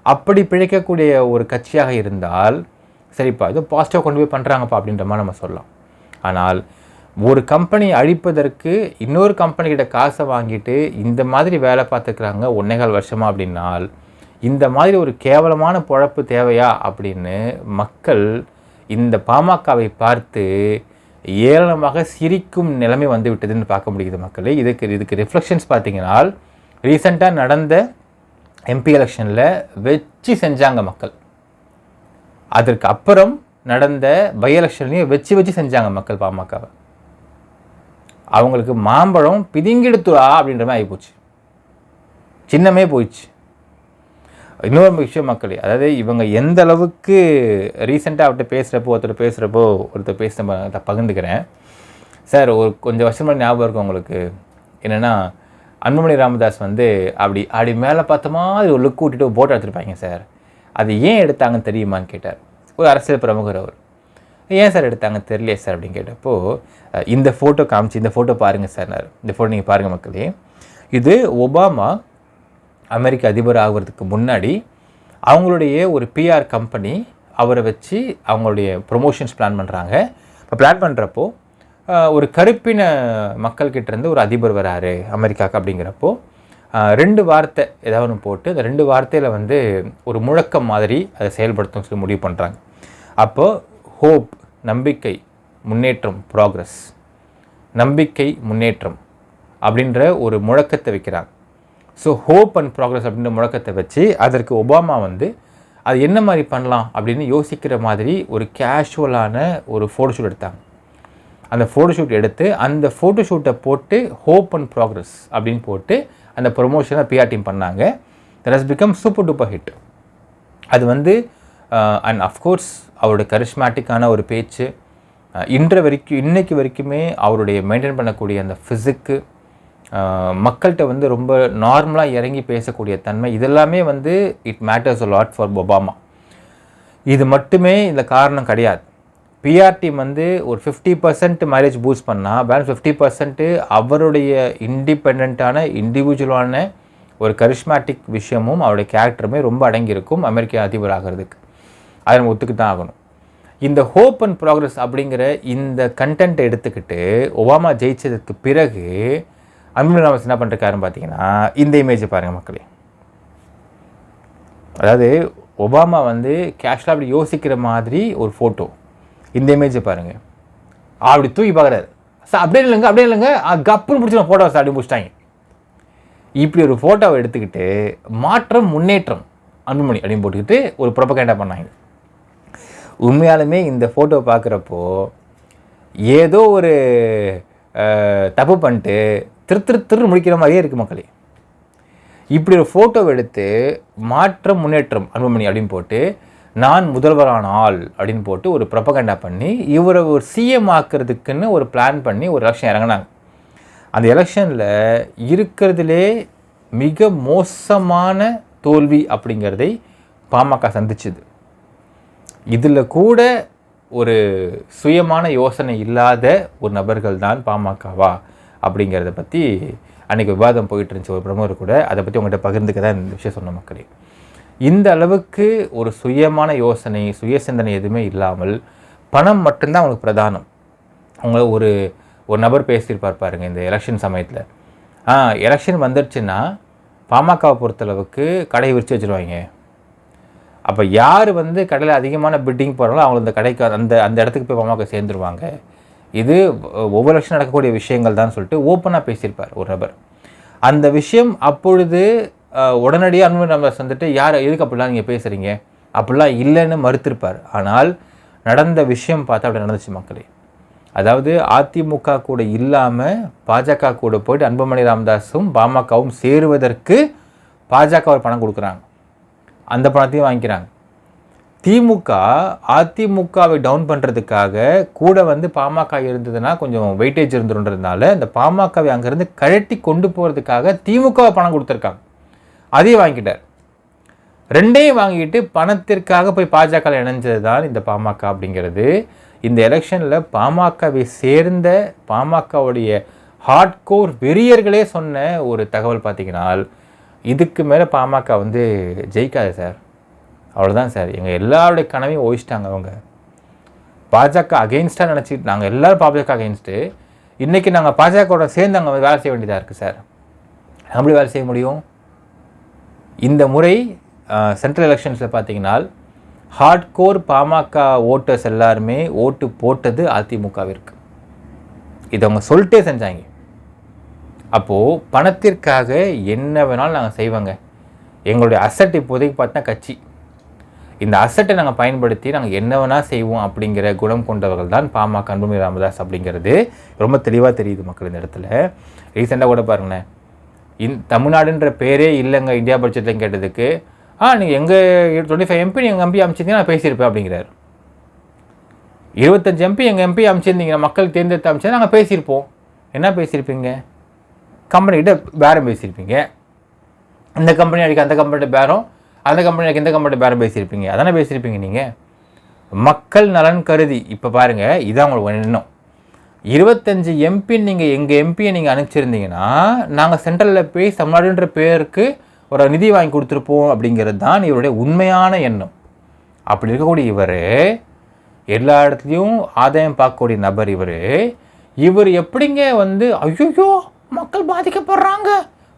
அப்படி பிழைக்கக்கூடிய ஒரு கட்சியாக இருந்தால் சரிப்பா, இது பாசிட்டிவாக கொண்டு போய் பண்ணுறாங்கப்பா அப்படின்ற மாதிரி நம்ம சொல்லலாம். ஆனால் ஒரு கம்பெனி அழிப்பதற்கு இன்னொரு கம்பெனிக்கிட்ட காசை வாங்கிட்டு இந்த மாதிரி வேலை பார்த்துக்கிறாங்க 1.25 வருஷமாக அப்படின்னால் இந்த மாதிரி ஒரு கேவலமான பொழப்பு தேவையா அப்படின்னு மக்கள் இந்த பாமகவை பார்த்து ஏளனமாக சிரிக்கும் நிலைமை வந்து விட்டதுன்னு பார்க்க முடியுது மக்களே. இதுக்கு ரிஃப்ளெக்ஷன்ஸ் பார்த்தீங்கன்னா ரீசெண்டாக நடந்த எம்பி எலெக்ஷனில் வச்சு செஞ்சாங்க மக்கள், அதற்கு அப்புறம் நடந்த பை எலெக்ஷன்லையும் வச்சு செஞ்சாங்க மக்கள் பாமகவை. அவங்களுக்கு மாம்பழம் பிதிங்கெடுத்துடா அப்படின்ற மாதிரி ஆகிப்போச்சு, சின்னமே போயிடுச்சு. இன்னொரு விஷயம் மக்களே, அதாவது இவங்க எந்த அளவுக்கு ரீசெண்டாக ஒருத்தர் பேசுகிறப்போ பகிர்ந்துக்கிறேன் சார். ஒரு கொஞ்சம் வருஷம் ஞாபகம் இருக்கும் உங்களுக்கு, என்னென்னா அன்புமணி ராமதாஸ் வந்து அப்படி மேலே பார்த்த மாதிரி ஒரு லுக் விட்டுட்டு போட்டோ எடுத்துருப்பாங்க சார். அது ஏன் எடுத்தாங்கன்னு தெரியுமான்னு கேட்டார் ஒரு அரசியல் பிரமுகர். அவர் ஏன் சார் எடுத்தாங்க தெரியலையே சார் அப்படின்னு கேட்டப்போ, இந்த ஃபோட்டோ காமிச்சு, இந்த ஃபோட்டோ பாருங்கள் சார், இந்த ஃபோட்டோ நீங்கள் பாருங்கள் மக்களே. இது ஒபாமா அமெரிக்க அதிபர் ஆகிறதுக்கு முன்னாடி அவங்களுடைய ஒரு பிஆர் கம்பெனி அவரை வச்சு அவங்களுடைய ப்ரொமோஷன்ஸ் பிளான் பண்ணுறாங்க. இப்போ பிளான் பண்ணுறப்போ ஒரு கருப்பின மக்கள்கிட்டேருந்து ஒரு அதிபர் வராரு அமெரிக்காவுக்கு அப்படிங்கிறப்போ 2 வார்த்தை ஏதாவது ஒன்று போட்டு அந்த 2 வார்த்தையில் வந்து ஒரு முழக்கம் மாதிரி அதை செயல்படுத்தும் சொல்லி முடிவு பண்ணுறாங்க. அப்போது ஹோப், நம்பிக்கை, முன்னேற்றம், ப்ராக்ரஸ், நம்பிக்கை முன்னேற்றம் அப்படின்ற ஒரு முழக்கத்தை வைக்கிறாங்க. ஸோ ஹோப் அண்ட் ப்ராக்ரஸ் அப்படின்ற முழக்கத்தை வச்சு அதற்கு ஒபாமா வந்து அது என்ன மாதிரி பண்ணலாம் அப்படின்னு யோசிக்கிற மாதிரி ஒரு கேஷுவலான ஒரு ஃபோட்டோஷூட் எடுத்தாங்க. அந்த ஃபோட்டோஷூட் எடுத்து அந்த ஃபோட்டோஷூட்டை போட்டு ஹோப் அண்ட் ப்ராக்ரஸ் அப்படின்னு போட்டு அந்த ப்ரொமோஷனை பிஆர் டீம் பண்ணாங்க. That has become super duper hit. அது வந்து அண்ட் அஃப்கோர்ஸ் அவருடைய கரிஸ்மேட்டிக்கான ஒரு பேச்சு, இன்னைக்கு வரைக்குமே அவருடைய மெயின்டைன் பண்ணக்கூடிய அந்த ஃபிசிக்கு, மக்கள்கிட்ட வந்து ரொம்ப நார்மலாக இறங்கி பேசக்கூடிய தன்மை, இதெல்லாமே வந்து it matters a lot for Obama. இது மட்டுமே இந்த காரணம் கிடையாது. பிஆர் டீம் வந்து ஒரு 50% மைலேஜ் பூஸ்ட் பண்ணால் பேலன்ஸ் 50% அவருடைய இண்டிபெண்ட்டான இண்டிவிஜுவலான ஒரு கரிஸ்மேட்டிக் விஷயமும் அவருடைய கேரக்டருமே ரொம்ப அடங்கியிருக்கும் அமெரிக்க அதிபர் ஆகிறதுக்கு. அதை நம்ம ஒத்துக்கு தான் ஆகணும். இந்த ஹோப் அண்ட் ப்ராக்ரஸ் அப்படிங்கிற இந்த கண்டென்ட்டை எடுத்துக்கிட்டு ஒபாமா ஜெயிச்சதுக்கு பிறகு அன்பில் ராமதாஸ் என்ன பண்ணுறாருன்னு பார்த்தீங்கன்னா, இந்த இமேஜை பாருங்கள் மக்களே. அதாவது ஒபாமா வந்து கேஷுவலாக அப்படி யோசிக்கிற மாதிரி ஒரு ஃபோட்டோ. இந்த இமேஜை பாருங்கள், அப்படி தூக்கி பார்க்குறாரு. சார் அப்படியே இல்லைங்க கப்புன்னு பிடிச்சி ஃபோட்டோ சார் அப்படி முடிச்சிட்டாங்க. இப்படி ஒரு ஃபோட்டோவை எடுத்துக்கிட்டு மாற்றம் முன்னேற்றம் அன்புமணி அப்படின்னு போட்டுக்கிட்டு ஒரு ப்ரொபகேண்டா பண்ணாங்க. உண்மையாலுமே இந்த ஃபோட்டோ பார்க்குறப்போ ஏதோ ஒரு தப்பு பண்ணிட்டு திரு முடிக்கிற மாதிரியே இருக்குது மக்களே. இப்படி ஒரு ஃபோட்டோவை எடுத்து மாற்றம் முன்னேற்றம் அன்புமணி அப்படின்னு போட்டு நான் முதல்வரான ஆள் அப்படின்னு போட்டு ஒரு ப்ரொபகேண்டா பண்ணி இவரை ஒரு சிஎம் ஆக்கிறதுக்குன்னு ஒரு பிளான் பண்ணி ஒரு எலெக்ஷன் இறங்கினாங்க. அந்த எலெக்ஷனில் இருக்கிறதுலே மிக மோசமான தோல்வி அப்படிங்கிறதை பாமக சந்திச்சுது. இதில் கூட ஒரு சுயமான யோசனை இல்லாத ஒரு நபர்கள் தான் பாமகவா அப்படிங்கிறத பற்றி அன்றைக்கி விவாதம் போயிட்டு இருந்துச்சு ஒரு பிரமுகர் கூட. அதை பற்றி உங்கள்கிட்ட பகிர்ந்துக்க தான் இந்த விஷயம் சொன்ன மக்களே. இந்த அளவுக்கு ஒரு சுயமான யோசனை சுய சிந்தனை எதுவுமே இல்லாமல் பணம் மட்டும்தான் அவங்களுக்கு பிரதானம். அவங்க ஒரு நபர் பேசியிருப்பார் பாருங்க இந்த எலெக்ஷன் சமயத்தில். எலெக்ஷன் வந்துடுச்சுன்னா பாமகவை பொறுத்தளவுக்கு கடையை விரித்து வச்சுருவாங்க. அப்போ யார் வந்து கடையில் அதிகமான பிட்டிங் போகிறாங்களோ அவங்க அந்த கடைக்கு அந்த இடத்துக்கு போய் பாமக சேர்ந்துருவாங்க. இது ஒவ்வொரு எலெக்ஷன் நடக்கக்கூடிய விஷயங்கள் தான் சொல்லிட்டு ஓப்பனாக பேசியிருப்பார் ஒரு நபர். அந்த விஷயம் அப்பொழுது உடனடியாக அன்புமணி ராமதாஸ் வந்துட்டு யார் எதுக்கு அப்படிலாம் நீங்கள் பேசுகிறீங்க அப்படிலாம் இல்லைன்னு மறுத்திருப்பார். ஆனால் நடந்த விஷயம் பார்த்தா அப்படி நடந்துச்சு மக்களே. அதாவது அதிமுக கூட இல்லாமல் பாஜக கூட போய்ட்டு அன்புமணி ராமதாஸும் பாமகவும் சேருவதற்கு பாஜக ஒரு பணம் கொடுக்குறாங்க, அந்த பணத்தையும் வாங்கிக்கிறாங்க. திமுக அதிமுகவை டவுன் பண்ணுறதுக்காக கூட வந்து பாமக இருந்ததுன்னா கொஞ்சம் வெயிட்டேஜ் இருந்துருன்றதுனால இந்த பாமகவை அங்கேருந்து கழட்டி கொண்டு போகிறதுக்காக திமுகவை பணம் கொடுத்துருக்காங்க, அதையும் வாங்கிட்டார். ரெண்டையும் வாங்கிட்டு பணத்திற்காக போய் பாஜக இணைஞ்சது தான் இந்த பாமக அப்படிங்கிறது. இந்த எலெக்ஷனில் பாமகவை சேர்ந்த பாமகவுடைய ஹார்ட்கோர் வெறியர்களே சொன்ன ஒரு தகவல் பார்த்தீங்கன்னா, இதுக்கு மேலே பாமக வந்து ஜெயிக்காது சார், அவ்வளோதான் சார், எங்கள் எல்லாருடைய கனவையும் ஓயிச்சிட்டாங்க அவங்க. பாஜக அகெயின்ஸ்டாக நினச்சிட்டு நாங்கள் எல்லோரும் பாஜக அகெயின்ஸ்ட்டு, இன்றைக்கி நாங்கள் பாஜகவோட சேர்ந்து அங்கே வேலை செய்ய வேண்டியதாக இருக்குது சார். எப்படி வேலை செய்ய முடியும்? இந்த முறை சென்ட்ரல் எலெக்ஷன்ஸில் பார்த்தீங்கன்னா ஹார்ட்கோர் பாமக ஓட்டர்ஸ் எல்லாருமே ஓட்டு போட்டது அதிமுகவிற்கு. இதை அவங்க சொல்லிட்டே செஞ்சாங்க. அப்போது பணத்திற்காக என்ன வேணாலும் நாங்கள் செய்வோங்க, எங்களுடைய அசட் இப்போதைக்கு பார்த்தா கட்சி, இந்த அசட்டை நாங்கள் பயன்படுத்தி நாங்கள் என்ன வேணால் செய்வோம் அப்படிங்கிற குணம் கொண்டவர்கள் தான் பாமக அன்புமணி ராமதாஸ் அப்படிங்கிறது ரொம்ப தெளிவாக தெரியுது மக்கள். இந்த இடத்துல ரீசெண்டாக கூட பாருங்களேன், தமிழ்நாடுன்ற பேரே இல்லைங்க இந்தியா பட்ஜெட்டில் கேட்டதுக்கு நீங்கள் எங்கள் 25 எம்பி எங்கள் எம்பி அமைச்சிருந்தீங்கன்னா நான் பேசியிருப்பேன் அப்படிங்கிறார். 25 எம்பி எங்கள் எம்பி அமைச்சிருந்தீங்கன்னா மக்கள் தேர்ந்தெடுத்து அமைச்சா நாங்கள் பேசியிருப்போம். என்ன பேசியிருப்பீங்க? கம்பெனிகிட்ட பேரம் பேசியிருப்பீங்க. இந்த கம்பெனி அடிக்க அந்த கம்பெனிகிட்ட பேரம், அந்த கம்பெனி அடிக்க இந்த கம்பெனிகிட்ட பேரம் பேசியிருப்பீங்க. அதானே பேசியிருப்பீங்க நீங்கள். மக்கள் நலன் கருதி இப்போ பாருங்கள், இதான் உங்களுக்கு எண்ணம். 25 எம்பி நீங்கள் எங்கள் எம்பியை நீங்கள் அனுப்பிச்சிருந்தீங்கன்னா நாங்கள் சென்ட்ரலில் போய் தமிழ்நாடுன்ற பேருக்கு ஒரு நிதி வாங்கி கொடுத்துருப்போம் அப்படிங்கிறது தான் இவருடைய உண்மையான எண்ணம். அப்படி இருக்கக்கூடிய இவர் எல்லா இடத்துலையும் ஆதாயம் பார்க்கக்கூடிய நபர் இவர் எப்படிங்க வந்து ஐயோ மக்கள் பாதிக்கப்படுறாங்க,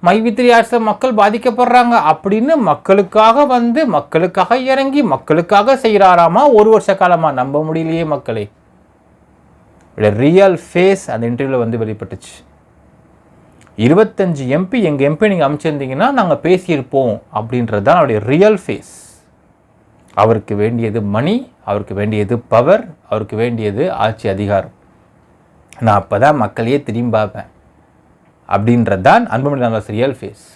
மைவித்திரி அரசு மக்கள் பாதிக்கப்படுறாங்க அப்படின்னு மக்களுக்காக வந்து மக்களுக்காக இறங்கி மக்களுக்காக செய்கிறாராமா ஒரு வருஷ காலமாக? நம்ப முடியலையே மக்களே. ரியல் ஃபேஸ் அந்த இன்டர்வியூவில் வந்து வெளிப்பட்டுச்சு. 25 எம்பி எங்கள் எம்பி நீங்கள் அமைச்சிருந்தீங்கன்னா நாங்கள் பேசியிருப்போம் அப்படின்றது தான் அவருடைய ரியல் ஃபேஸ். அவருக்கு வேண்டியது மணி, அவருக்கு வேண்டியது பவர், அவருக்கு வேண்டியது ஆட்சி அதிகாரம். நான் அப்போ தான் மக்களையே திரும்பி பார்ப்பேன் அப்படின்றது தான் அன்புமணி ராமதாஸ் ரியல் ஃபேஸ்.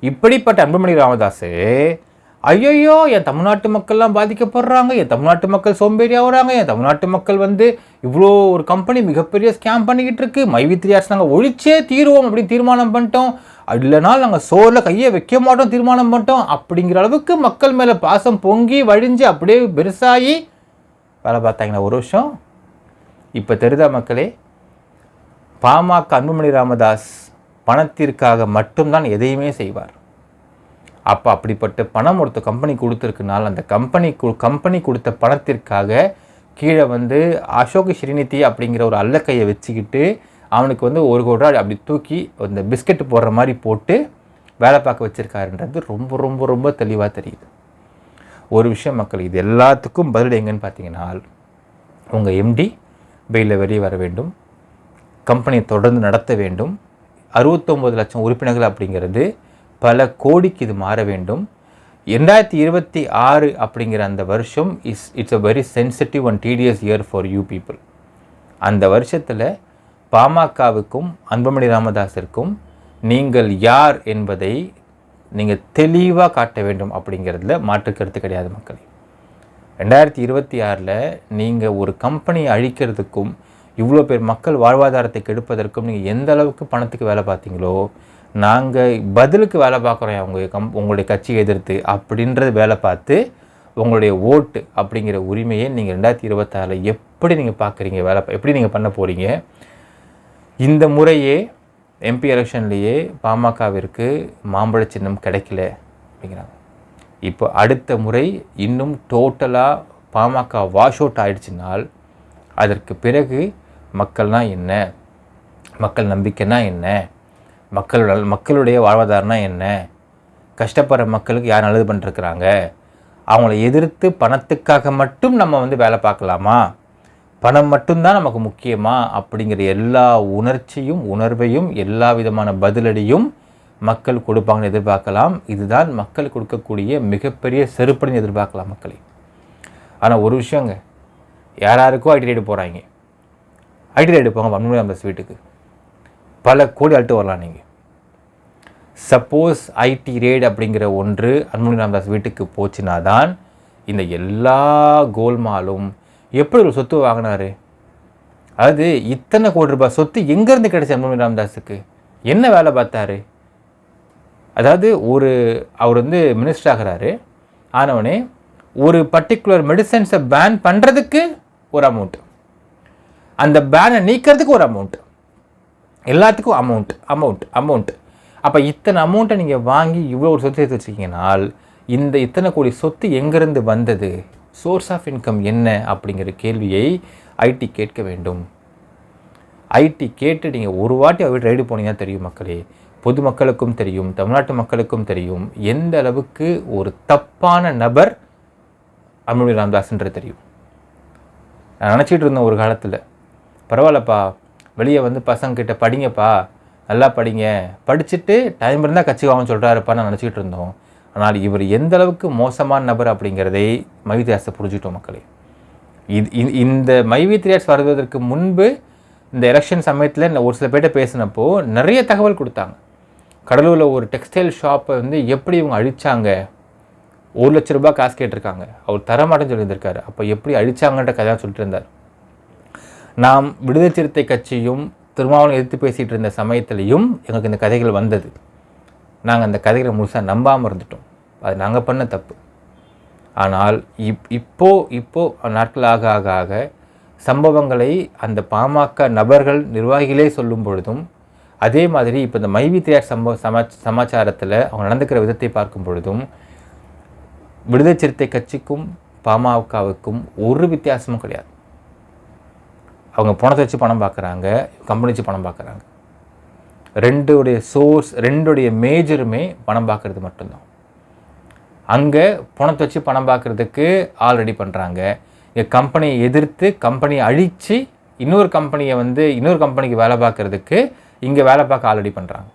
இப்படிப்பட்ட அன்புமணி ராமதாஸ் ஐயோ என் தமிழ்நாட்டு மக்கள்லாம் பாதிக்கப்படுறாங்க, என் தமிழ்நாட்டு மக்கள் சோம்பேறி ஆகுறாங்க, என் தமிழ்நாட்டு மக்கள் இவ்வளோ ஒரு கம்பெனி மிகப்பெரிய ஸ்கேம் பண்ணிக்கிட்டு இருக்கு, மைவி3 ஆர்ட்ஸ் நாங்கள் ஒழிச்சே தீருவோம் அப்படின்னு தீர்மானம் பண்ணிட்டோம், இல்லைனாலும் நாங்கள் சோறில் கையை வைக்க மாட்டோம் தீர்மானம் பண்ணிட்டோம் அப்படிங்கிற அளவுக்கு மக்கள் மேலே பாசம் பொங்கி வழிஞ்சு அப்படியே பெருசாகி வேலை பார்த்தாங்கன்னா ஒரு வருஷம். இப்போ தெரிதா மக்களே, பாமக அன்புமணி ராமதாஸ் பணத்திற்காக மட்டும்தான் எதையுமே செய்வார். அப்போ அப்படிப்பட்ட பணம் ஒருத்த கம்பெனி கொடுத்துருக்குனால அந்த கம்பெனி கொடுத்த பணத்திற்காக கீழே அசோக் ஸ்ரீநிதி அப்படிங்கிற ஒரு அல்லக்கையை வச்சுக்கிட்டு அவனுக்கு 1 கோடி ரூபா அப்படி தூக்கி அந்த பிஸ்கெட்டு போடுற மாதிரி போட்டு வேலை பார்க்க வச்சுருக்காருன்றது ரொம்ப ரொம்ப ரொம்ப தெளிவாக தெரியுது. ஒரு விஷயம் மக்கள், இது எல்லாத்துக்கும் பதில் எங்கன்னு பார்த்தீங்கன்னா, உங்கள் எம்டி பெயிலில் வெளியே வர வேண்டும், கம்பெனியை தொடர்ந்து நடத்த வேண்டும், 69 லட்சம் உறுப்பினர்கள் அப்படிங்கிறது பல கோடிக்கு இது மாற வேண்டும். 2026 அப்படிங்கிற அந்த வருஷம் it's a very sensitive and tedious year for you people. அந்த வருஷத்தில் பாமகவுக்கும் அன்புமணி ராமதாஸிற்கும் நீங்கள் யார் என்பதை நீங்கள் தெளிவாக காட்ட வேண்டும் அப்படிங்கிறதுல மாற்று கருத்து கிடையாது மக்களே. 2026 நீங்கள் ஒரு கம்பெனியை அழிக்கிறதுக்கும் இவ்வளோ பேர் மக்கள் வாழ்வாதாரத்தை கெடுப்பதற்கும் நீங்கள் எந்த அளவுக்கு பணத்துக்கு வேலை பார்த்தீங்களோ, நாங்கள் பதிலுக்கு வேலை பார்க்குறோம் உங்களுடைய கட்சியை எதிர்த்து அப்படின்றது வேலை பார்த்து உங்களுடைய ஓட்டு அப்படிங்கிற உரிமையை நீங்கள் 2026 எப்படி நீங்கள் பார்க்குறீங்க, எப்படி நீங்கள் பண்ண போகிறீங்க. இந்த முறையே எம்பி எலெக்ஷன்லேயே பாமகவிற்கு மாம்பழ சின்னம் கிடைக்கல அப்படிங்கிறாங்க. இப்போ அடுத்த முறை இன்னும் டோட்டலாக பாமக வாஷ் அவுட் ஆகிடுச்சினால் அதற்கு பிறகு மக்கள்னா என்ன, மக்கள் நம்பிக்கைனா என்ன, மக்களுடைய வாழ்வாதாரம்னா என்ன, கஷ்டப்படுற மக்களுக்கு யார் நல்லது பண்ணிருக்கிறாங்க, அவங்கள எதிர்த்து பணத்துக்காக மட்டும் நம்ம வேலை பார்க்கலாமா, பணம் மட்டும்தான் நமக்கு முக்கியமா அப்படிங்கிற எல்லா உணர்வையும் எல்லா விதமான பதிலடியும் மக்கள் கொடுப்பாங்கன்னு எதிர்பார்க்கலாம். இதுதான் மக்கள் கொடுக்கக்கூடிய மிகப்பெரிய செருப்படின்னு எதிர்பார்க்கலாம் மக்களே. ஆனால் ஒரு விஷயங்க, யாருக்கோ ஐடி ரைடு போகிறாங்க, ஐடி ரைடு போங்க அன்புமணி ராமதாஸ் வீட்டுக்கு பல கோடி அழுட்டு வரலாம். நீங்கள் சப்போஸ் ஐடி ரேட் அப்படிங்கிற ஒன்று அன்புமணி ராமதாஸ் வீட்டுக்கு போச்சுன்னா தான் இந்த எல்லா கோல்மாலும் எப்படி ஒரு சொத்து வாங்கினாரு, அதாவது இத்தனை கோடி ரூபாய் சொத்து எங்கேருந்து கிடைச்ச அன்புமணி ராமதாஸுக்கு, என்ன வேலை பார்த்தாரு. அதாவது அவர் மினிஸ்டர் ஆகிறாரு, ஆனவனே ஒரு பர்டிகுலர் மெடிசன்ஸை பேன் பண்ணுறதுக்கு ஒரு அமௌண்ட், அந்த பேனை நீக்கிறதுக்கு ஒரு அமௌண்ட், எல்லாத்துக்கும் அமௌண்ட். அப்போ இத்தனை அமௌண்ட்டை நீங்கள் வாங்கி இவ்வளோ ஒரு சொத்து எடுத்து வச்சுக்கிங்கனால் இத்தனை கோடி சொத்து எங்கேருந்து வந்தது, சோர்ஸ் ஆஃப் இன்கம் என்ன அப்படிங்கிற கேள்வியை ஐடி கேட்க வேண்டும். ஐடி கேட்டு நீங்கள் ஒரு வாட்டி அவர் ரைடு போனீங்கன்னா தெரியும் மக்களே, பொதுமக்களுக்கும் தெரியும், தமிழ்நாட்டு மக்களுக்கும் தெரியும் எந்த அளவுக்கு ஒரு தப்பான நபர் அன்புமணி ராமதாஸ்ன்றது தெரியும். நான் நினச்சிட்டு இருந்தேன் ஒரு காலத்தில், பரவாயில்லப்பா வெளியே பசங்கக்கிட்ட படிங்கப்பா, நல்லா படிங்க, படிச்சுட்டு டைம் இருந்தால் கட்சி வாங்கன்னு சொல்கிறாருப்பான்னு நினச்சிக்கிட்டு இருந்தோம். ஆனால் இவர் எந்த அளவுக்கு மோசமான நபர் அப்படிங்கிறதை மைவி3 ஆர்ட்ஸை புரிஞ்சுட்டோம் மக்களே. இந்த மைவி3 ஆர்ட்ஸ் வருவதற்கு முன்பு இந்த எலெக்ஷன் சமயத்தில் ஒரு சில பேர்கிட்ட பேசினப்போ நிறைய தகவல் கொடுத்தாங்க. கடலூரில் ஒரு டெக்ஸ்டைல் ஷாப்பை எப்படி இவங்க அழிச்சாங்க, 1 லட்ச ரூபாய் காசு கேட்டிருக்காங்க, அவர் தரமாட்டேன்னு சொல்லியிருந்திருக்காரு. அப்போ எப்படி அழிச்சாங்கன்ற கதையாக சொல்லிட்டு இருந்தார். நாம் விடுதலை சிறுத்தை கட்சியும் திருமாவளவன் எதிர்த்து பேசிகிட்டு இருந்த சமயத்திலையும் எங்களுக்கு இந்த கதைகள் வந்தது. நாங்கள் அந்த கதைகளை முழுசாக நம்பாமல் இருந்துட்டோம். அது நாங்கள் பண்ண தப்பு. ஆனால் இப்போ நாட்கள் ஆக ஆக ஆக சம்பவங்களை அந்த பாமக நபர்கள் நிர்வாகிகளே சொல்லும் பொழுதும், அதே மாதிரி இப்போ இந்த மைவி3 ஆர்ட்ஸ் சமாச்சாரத்தில் அவங்க நடந்துக்கிற விதத்தை பார்க்கும் பொழுதும் விடுதலை சிறுத்தை கட்சிக்கும் பாமகவுக்கும் ஒரு வித்தியாசமும் கிடையாது. அவங்க பணத்தை வச்சு பணம் பார்க்குறாங்க, கம்பெனி வச்சு பணம் பார்க்குறாங்க. ரெண்டுடைய சோர்ஸ், ரெண்டுடைய மேஜருமே பணம் பார்க்குறது மட்டும்தான். அங்கே பணத்தை வச்சு பணம் பார்க்குறதுக்கு ஆல்ரெடி பண்ணுறாங்க. இங்கே கம்பெனியை எதிர்த்து கம்பெனியை அழித்து இன்னொரு கம்பெனிக்கு வேலை பார்க்குறதுக்கு இங்கே வேலை பார்க்க ஆல்ரெடி பண்ணுறாங்க.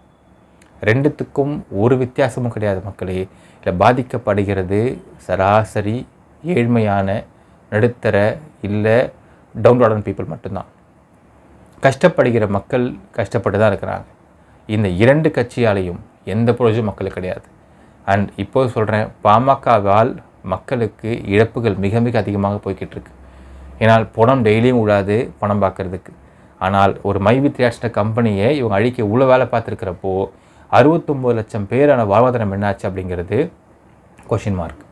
ரெண்டுத்துக்கும் ஒரு வித்தியாசமும் கிடையாது மக்களே. இல்லை பாதிக்கப்படுகிறது சராசரி ஏழ்மையான நடுத்தர இல்லை டவுன் ரோடன் பீப்புள் மட்டும்தான். கஷ்டப்படுகிற மக்கள் கஷ்டப்பட்டு தான் இருக்கிறாங்க. இந்த 2 கட்சியாலையும் எந்த பிரயோஜனம் மக்களுக்கு கிடையாது. அண்ட் இப்போது சொல்கிறேன், பாமகவால் மக்களுக்கு இழப்புகள் மிக மிக அதிகமாக போய்கிட்டு இருக்கு. ஏன்னால் பணம் டெய்லியும் விடாது பணம் பார்க்குறதுக்கு. ஆனால் ஒரு மைவித்ரியாட்சின கம்பெனியை இவங்க அழிக்க இவ்வளோ வேலை பார்த்துருக்கிறப்போ 69 லட்சம் பேரான வாழ்வாதாரம் என்னாச்சு அப்படிங்கிறது கொஷின் மார்க்.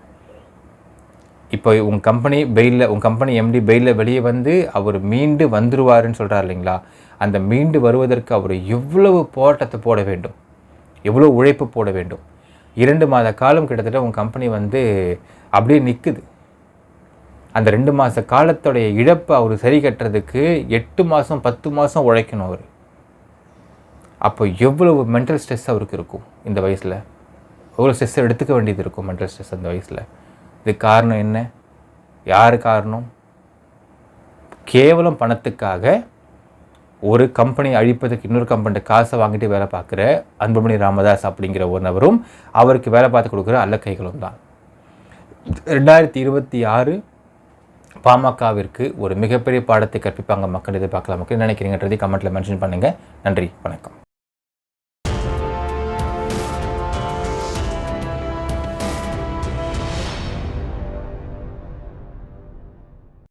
இப்போ உங்கள் கம்பெனி எம்டி பெயிலில் வெளியே வந்து அவர் மீண்டு வந்துடுவாருன்னு சொல்கிறார் இல்லைங்களா? அந்த மீண்டு வருவதற்கு அவர் எவ்வளவு போராட்டத்தை போட வேண்டும், எவ்வளோ உழைப்பு போட வேண்டும். 2 மாத காலம் கிட்டத்தட்ட உங்கள் கம்பெனி வந்து அப்படியே நிற்குது. அந்த 2 மாத காலத்துடைய இழப்பை அவர் சரி கட்டுறதுக்கு 8 மாதம் 10 மாதம் உழைக்கணும் அவர். அப்போ எவ்வளவு மென்டல் ஸ்ட்ரெஸ் அவருக்கு இருக்கும் இந்த வயசில், எவ்வளோ ஸ்ட்ரெஸ்ஸை எடுத்துக்க வேண்டியது இருக்கும் மென்டல் ஸ்ட்ரெஸ் அந்த வயசில். இதுக்கு காரணம் என்ன? யார் காரணம்? கேவலம் பணத்துக்காக ஒரு கம்பெனி அழிப்பதுக்கு இன்னொரு கம்பெனிட்ட காசை வாங்கிட்டு வேலை பார்க்குற அன்புமணி ராமதாஸ் அப்படிங்கிற ஒரு நபரும் அவருக்கு வேலை பார்த்து கொடுக்குற அல்லக்கைகளும் தான். 2026 பாமகவிற்கு ஒரு மிகப்பெரிய பாடத்தை கற்பிப்பாங்க மக்கள் எதிர்பார்க்கலாம். மக்கள் நினைக்கிறீங்கன்றதை கமெண்ட்டில் மென்ஷன் பண்ணுங்கள். நன்றி, வணக்கம்.